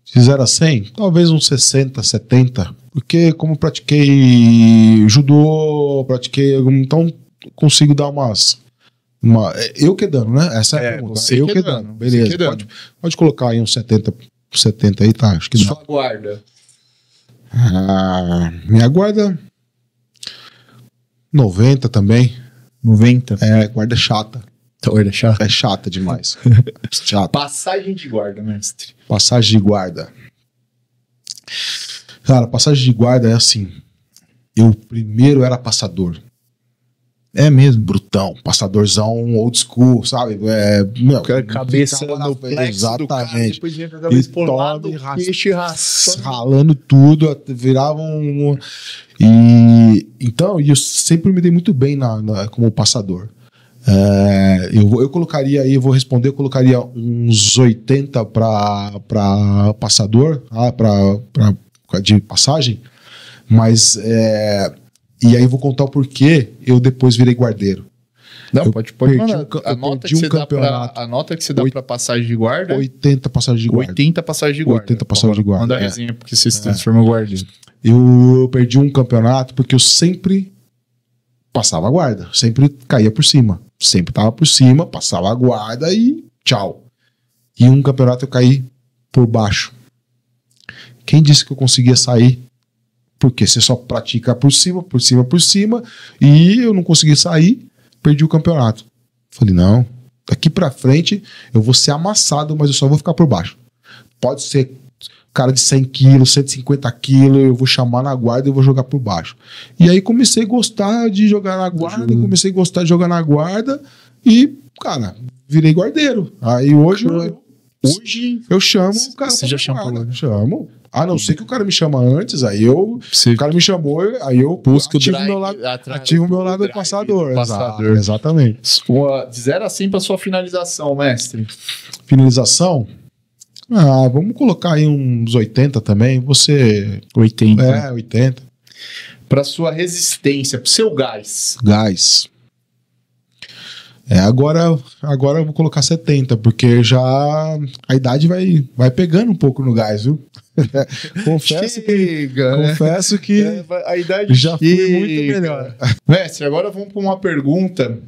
de 0 a 100, talvez uns 60, 70. Porque como pratiquei judô, então consigo dar eu quedando, né? Essa é a pergunta. Eu quedando. Beleza. Pode colocar aí uns 70 aí, tá? Acho que dá. Sua guarda. Minha guarda 90 também. 90? Guarda chata. Guarda chata? É chata demais. Chata. Passagem de guarda, mestre. Passagem de guarda. Cara, passagem de guarda é assim. Eu primeiro era passador. É mesmo? Brutão. Passadorzão old school, sabe? Cabeça no plexo. Exatamente. Depois vinha com a cabeça por lado, queixo ralando tudo, viravam... Então, eu sempre me dei muito bem como passador. Eu colocaria aí, eu vou responder, eu colocaria uns 80 para passador, de passagem, mas e aí eu vou contar o porquê eu depois virei guardeiro. Não, pode mandar. A nota que você dá para passagem de guarda? 80 passagem de guarda. 80 passagem de guarda. 80 passagem de guarda. Manda a resenha porque você se transforma em guardeiro. Eu perdi um campeonato porque eu sempre passava a guarda, sempre caía por cima. Sempre tava por cima, passava a guarda e tchau. E um campeonato eu caí por baixo. Quem disse que eu conseguia sair? Porque você só pratica por cima, e eu não consegui sair, perdi o campeonato. Falei, não, daqui pra frente eu vou ser amassado, mas eu só vou ficar por baixo. Pode ser cara de 100 quilos, 150 quilos, eu vou chamar na guarda e vou jogar por baixo. E aí comecei a gostar de jogar na guarda, e, cara, virei guardeiro. Aí hoje eu chamo o cara. Você já chamou? Chamo. A não ser que o cara me chama antes, o cara me chamou, aí eu ativo o meu lado passador. Exatamente. De 0 a 100 para sua finalização, mestre. Finalização? Vamos colocar aí uns 80 também. Você... 80. 80. Para sua resistência, para o seu gás. Gás. Agora eu vou colocar 70, porque já a idade vai pegando um pouco no gás, viu? Confesso que a idade já foi muito melhor. Mestre, agora vamos para uma pergunta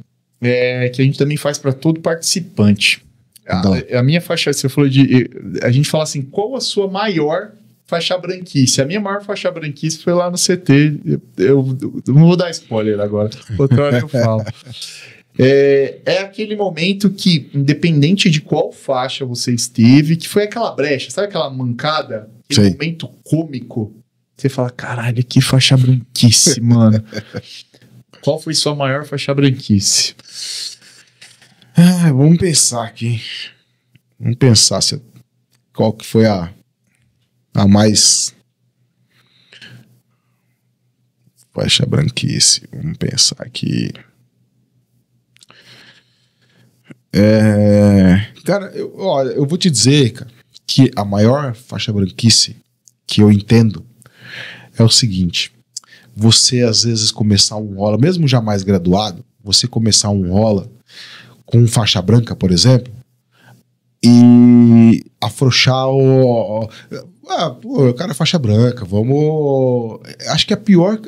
que a gente também faz para todo participante. A minha faixa, você falou a gente fala assim, qual a sua maior faixa branquice? A minha maior faixa branquice foi lá no CT. Eu não vou dar spoiler agora, outra hora eu falo. É aquele momento que, independente de qual faixa você esteve, que foi aquela brecha, sabe aquela mancada? Aquele momento cômico. Você fala, caralho, que faixa branquice, mano. Qual foi sua maior faixa branquice? Vamos pensar aqui. Vamos pensar qual que foi a mais faixa branquice. Vamos pensar aqui. Cara, eu vou te dizer, cara, que a maior faixa branquice que eu entendo é o seguinte: você às vezes começar um rola, mesmo já mais graduado, você começar um rola com faixa branca, por exemplo, e afrouxar o cara é faixa branca, vamos... Acho que a pior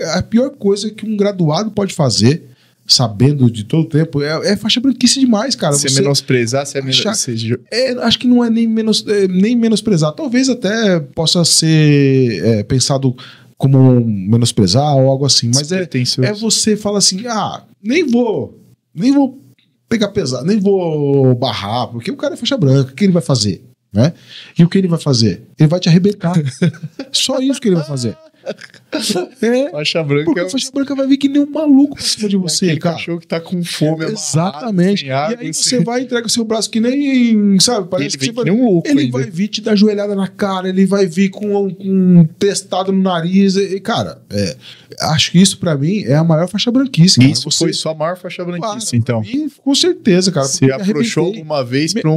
coisa que um graduado pode fazer, sabendo de todo o tempo, é faixa branquice demais, cara. Você menosprezar, acho que não é nem menosprezar. Talvez até possa ser pensado como menosprezar ou algo assim, mas você fala assim, nem vou pegar pesado, nem vou barrar, porque o cara é faixa branca, o que ele vai fazer? Né? E o que ele vai fazer? Ele vai te arrebentar. Só isso que ele vai fazer. Faixa branca. Porque a faixa branca vai vir que nem um maluco pra cima de você, cara. Cachorro que tá com fome. Exatamente. E aí você vai e entrega o seu braço que nem, sabe? Parece que você nem um louco. Ele vai vir te dar joelhada na cara, ele vai vir com um testado no nariz. Cara, acho que isso pra mim é a maior faixa branquice. Cara. Isso foi sua maior faixa branquice, então. Com certeza, cara. Você afrouxou alguma vez pra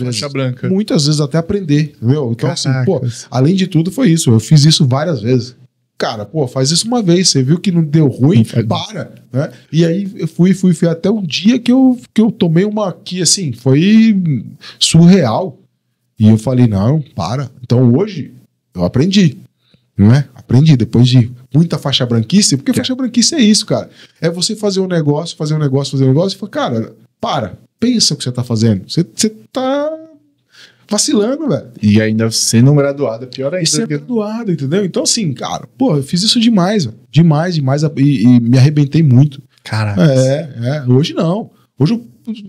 faixa branca? Muitas vezes até aprender, entendeu? Então, assim, além de tudo, foi isso. Eu fiz isso várias vezes. cara, pô, faz isso uma vez, você viu que não deu ruim, para, né? E aí eu fui até um dia que eu tomei uma que, assim, foi surreal. E eu falei, não, para. Então hoje eu aprendi, não é? Aprendi depois de muita faixa branquice, porque faixa branquice é isso, cara. É você fazer um negócio e falar, cara, pensa o que você tá fazendo. Você tá vacilando, velho. E ainda sendo graduado, é pior ainda. Sendo graduado, entendeu? Então, assim, cara, pô, eu fiz isso demais, velho. Demais, e me arrebentei muito. Caraca. Hoje não. Hoje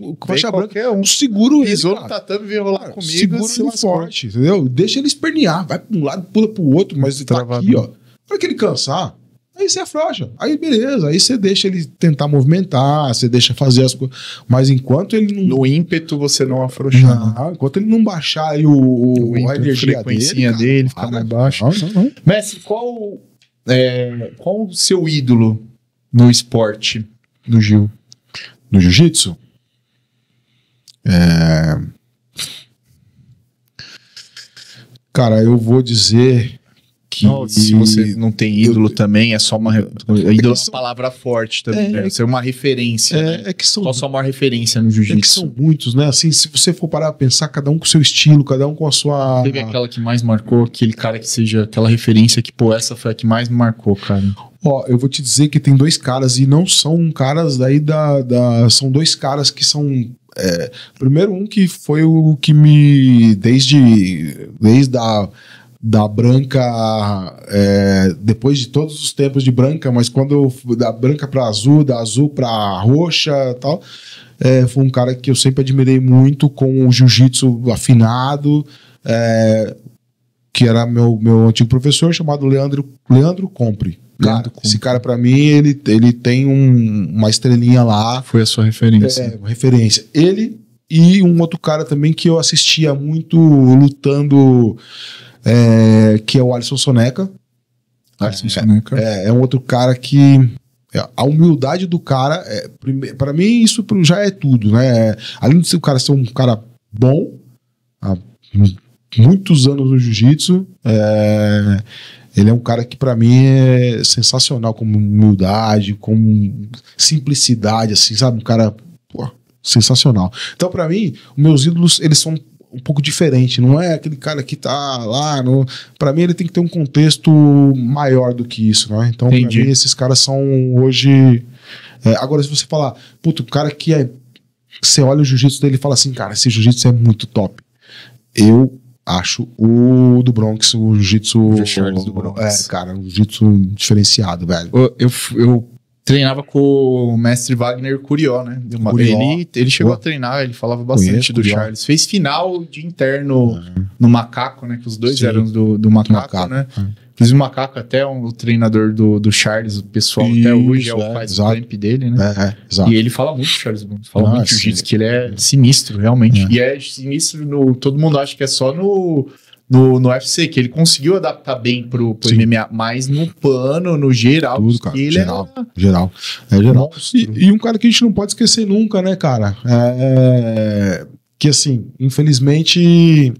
o faixa branca é um seguro ele, pisou no tatame, veio rolar comigo, seguro ele forte, entendeu? Deixa ele espernear, vai pra um lado, pula pro outro, mas tá aqui, ó. Para que ele cansar, aí você afrouxa. Aí beleza, aí você deixa ele tentar movimentar, você deixa fazer as coisas. Mas enquanto ele não... No ímpeto você não afrouxar. Não, enquanto ele não baixar aí a energia dele, ficar mais baixo. Não. Messi, qual o seu ídolo no esporte do Gil? No jiu-jitsu? Cara, eu vou dizer que... Se você não tem ídolo também, é só uma... Ídolo é uma palavra forte também, deve ser uma referência, né? Qual a sua maior referência no jiu-jitsu? Que são muitos, né? Assim, se você for parar a pensar, cada um com o seu estilo, cada um com a sua... Teve aquela que mais marcou, aquele cara que seja aquela referência que, pô, essa foi a que mais me marcou, cara. Ó, eu vou te dizer que tem dois caras, e não são caras daí são dois caras que são... primeiro um que foi o que me... Desde da branca, depois de todos os tempos de branca, mas quando eu, da branca para azul, da azul para roxa e tal, foi um cara que eu sempre admirei muito, com o jiu-jitsu afinado, que era meu antigo professor, chamado Leandro Compre. Cara, esse cara, pra mim, ele tem uma estrelinha lá. Foi a sua referência. Referência. Ele e um outro cara também que eu assistia muito lutando, que é o Alisson Soneca. É um outro cara que... A humildade do cara, pra mim, isso já é tudo, né? Além de ser o cara ser um cara bom, há muitos anos no jiu-jitsu, ele é um cara que pra mim é sensacional, como humildade, como simplicidade, assim, sabe? Um cara, pô, sensacional. Então, pra mim, os meus ídolos, eles são um pouco diferentes. Não é aquele cara que tá lá. Pra mim, ele tem que ter um contexto maior do que isso, né? Então, Entendi. pra mim, esses caras são hoje... agora, se você falar, puto, o cara que você olha o jiu-jitsu dele e fala assim, cara, esse jiu-jitsu é muito top. Eu acho o do Bronx, o jiu-jitsu... do Bronx. Cara, um jiu-jitsu diferenciado, velho. Eu treinava com o mestre Wagner Curió, né? Ele chegou a treinar, ele falava bastante do Curió. Charles. Fez final de interno no Macaco, né? Que os dois eram do Macaco, né? Fiz o Macaco até o treinador do Charles, o pessoal até hoje faz o clamp dele, né? Exato. E ele fala muito do Charles Bronx, fala muito do jiu-jitsu, que ele é sinistro, realmente. E é sinistro, todo mundo acha que é só no UFC, que ele conseguiu adaptar bem pro MMA, mas no pano, no geral, tudo, cara. Ele geral. E um cara que a gente não pode esquecer nunca, né, cara? Que assim, infelizmente,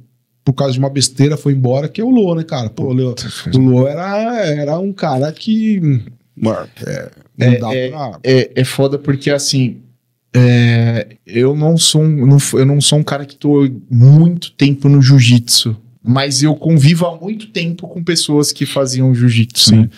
por causa de uma besteira, foi embora, que é o Lô, né, cara? Pô, o Lô era um cara que... É foda porque, assim, eu não sou um cara que tô muito tempo no jiu-jitsu, mas eu convivo há muito tempo com pessoas que faziam jiu-jitsu, né?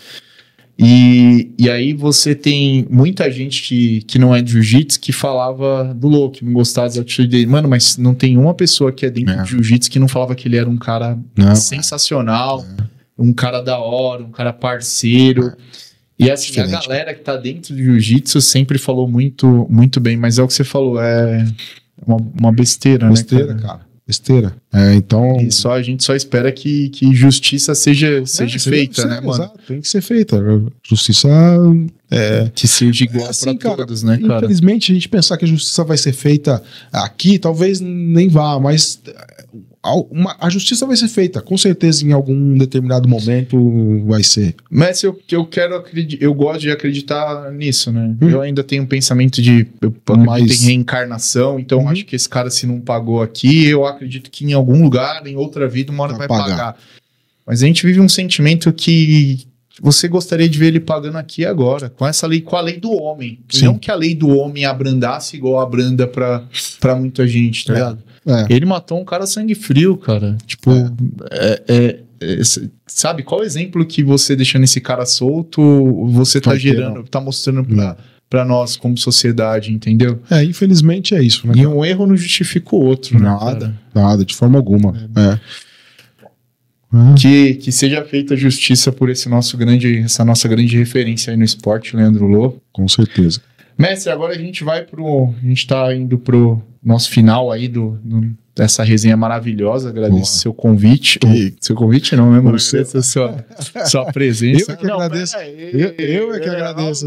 E aí você tem muita gente que não é de jiu-jitsu que falava do Lô, que não gostava da atitude dele. Mano, mas não tem uma pessoa que é dentro de jiu-jitsu que não falava que ele era um cara sensacional, um cara da hora, um cara parceiro. E assim, a galera que tá dentro do jiu-jitsu sempre falou muito, muito bem, mas é o que você falou, é uma besteira, né, cara? Besteira. Então... E a gente só espera que justiça seja feita, né, mano? Exato, tem que ser feita. Justiça... que seja igual assim, pra todos, né, cara? Infelizmente, a gente pensar que a justiça vai ser feita aqui, talvez nem vá, mas... a justiça vai ser feita, com certeza em algum determinado momento vai ser. Mas eu gosto de acreditar nisso, né? Eu ainda tenho um pensamento eu acredito em reencarnação, então acho que esse cara, se não pagou aqui, eu acredito que em algum lugar, em outra vida, uma hora vai pagar. Mas a gente vive um sentimento que você gostaria de ver ele pagando aqui agora, com essa lei, com a lei do homem. Sim. Não que a lei do homem abrandasse igual abranda pra muita gente, tá ligado? Ele matou um cara sangue frio, cara. Tipo, sabe, qual exemplo que você deixando esse cara solto, você tá gerando, tá mostrando pra nós como sociedade, entendeu? Infelizmente é isso, né? E um erro não justifica o outro, Nada, de forma alguma. Que seja feita justiça por essa nossa grande referência aí no esporte, Leandro Lô. Com certeza. Mestre, agora a gente tá indo pro nosso final aí dessa resenha maravilhosa. Agradeço seu convite. Seu convite não, mesmo. Agradeço a sua presença. Eu é que agradeço. Eu é que agradeço.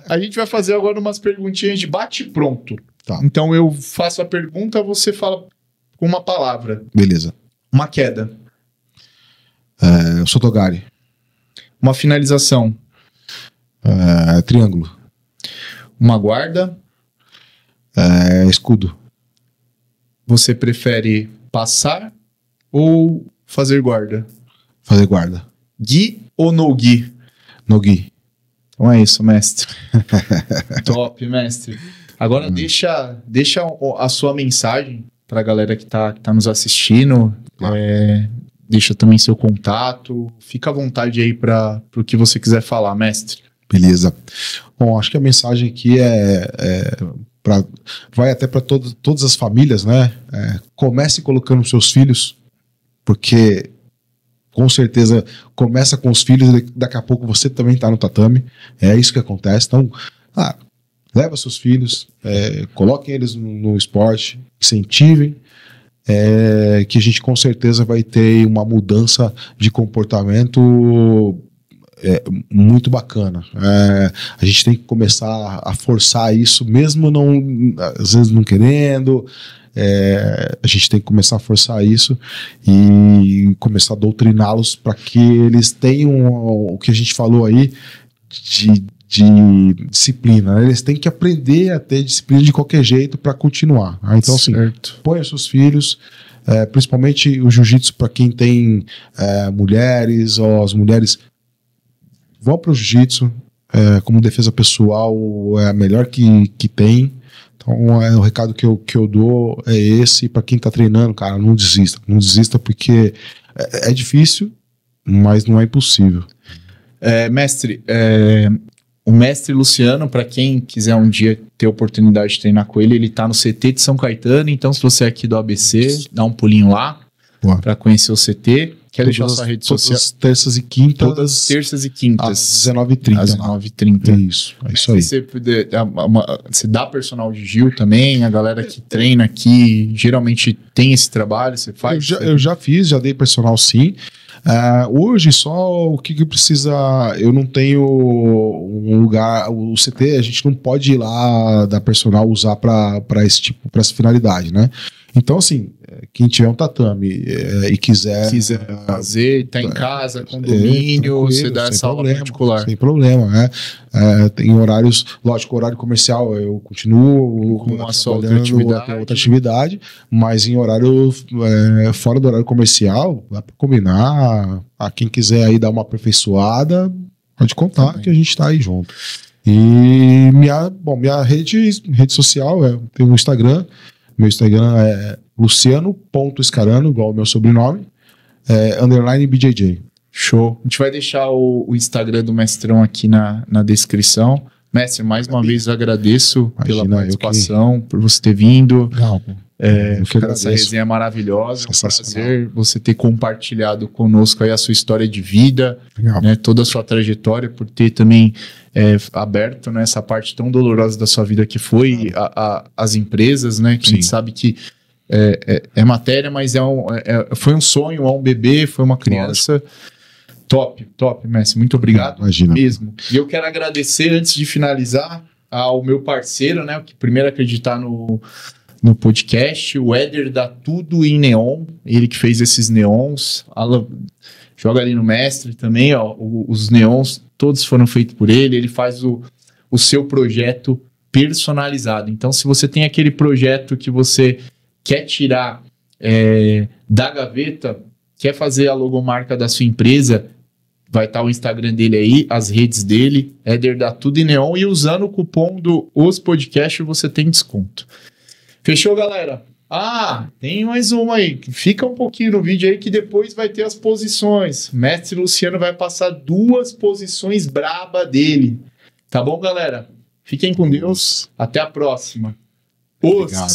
A gente vai fazer agora umas perguntinhas de bate-pronto. Tá. Então eu faço a pergunta, você fala com uma palavra. Beleza. Uma queda. Sotogari. Uma finalização. Triângulo. Uma guarda. Escudo. Você prefere passar ou fazer guarda? Fazer guarda. Gui ou no Gui? No Gui. Então é isso, mestre. Top, mestre. Agora deixa a sua mensagem para a galera que tá nos assistindo. Deixa também seu contato. Fica à vontade aí para o que você quiser falar, mestre. Beleza. Bom, acho que a mensagem aqui vai até para todas as famílias, né? Comece colocando seus filhos, porque com certeza começa com os filhos e daqui a pouco você também está no tatame. É isso que acontece. Então, leva seus filhos, coloquem eles no esporte, incentivem, que a gente com certeza vai ter uma mudança de comportamento muito bacana. A gente tem que começar a forçar isso, mesmo às vezes não querendo. A gente tem que começar a forçar isso e começar a doutriná-los para que eles tenham o que a gente falou aí de disciplina, né? Eles têm que aprender a ter disciplina de qualquer jeito para continuar. Então, assim, ponha seus filhos, principalmente o jiu-jitsu para quem tem mulheres, ou as mulheres vão para o jiu-jitsu como defesa pessoal, é a melhor que tem. Então, o recado que eu dou é esse. Para quem está treinando, cara, não desista porque é difícil, mas não é impossível. Mestre, o mestre Luciano, para quem quiser um dia ter a oportunidade de treinar com ele tá no CT de São Caetano. Então, se você é aqui do ABC, dá um pulinho lá para conhecer o CT. Quer deixar a sua rede social? Todas as terças e quintas. Todas as terças e quintas. Às 19h30. Às 19h30. Isso aí. Você dá personal de Gil também, a galera que treina aqui geralmente tem esse trabalho, você faz? Eu já fiz, já dei personal sim. Hoje só o que precisa, eu não tenho um lugar, o CT a gente não pode ir lá dar personal usar para essa finalidade, né? Então assim, quem tiver um tatame e quiser fazer, tá em casa, condomínio, você dá essa aula particular. Sem problema, né? Tem horários, lógico, horário comercial eu continuo com a sua outra atividade, mas em horário fora do horário comercial, dá para combinar. Quem quiser aí dar uma aperfeiçoada, pode contar também, que a gente tá aí junto. E minha rede social tem um Instagram. Meu Instagram é luciano.escarano, igual o meu sobrenome, _ BJJ. Show. A gente vai deixar o Instagram do Mestrão aqui na descrição. Mestre, mais uma vez agradeço pela participação, por você ter vindo. Essa resenha maravilhosa. É um prazer você ter compartilhado conosco aí a sua história de vida, né, toda a sua trajetória, por ter também aberto, né, essa parte tão dolorosa da sua vida que foi as empresas, né? Que a gente sabe que é matéria, mas foi um sonho, um bebê, foi uma criança. Top, Messi. Muito obrigado. Imagina. Mesmo. E eu quero agradecer, antes de finalizar, ao meu parceiro, né, que primeiro acreditar no podcast, o Éder da Tudo em Neon, ele que fez esses neons. Joga ali no Mestre também, ó, os neons todos foram feitos por ele faz o seu projeto personalizado. Então, se você tem aquele projeto que você quer tirar da gaveta, quer fazer a logomarca da sua empresa, Vai estar o Instagram dele aí, as redes dele, Éder da Tudo e Neon. E usando o cupom do Os Podcast você tem desconto. Fechou, galera? Ah, tem mais uma aí. Fica um pouquinho no vídeo aí que depois vai ter as posições. Mestre Luciano vai passar 2 posições braba dele. Tá bom, galera? Fiquem com Deus. Até a próxima. Obrigado.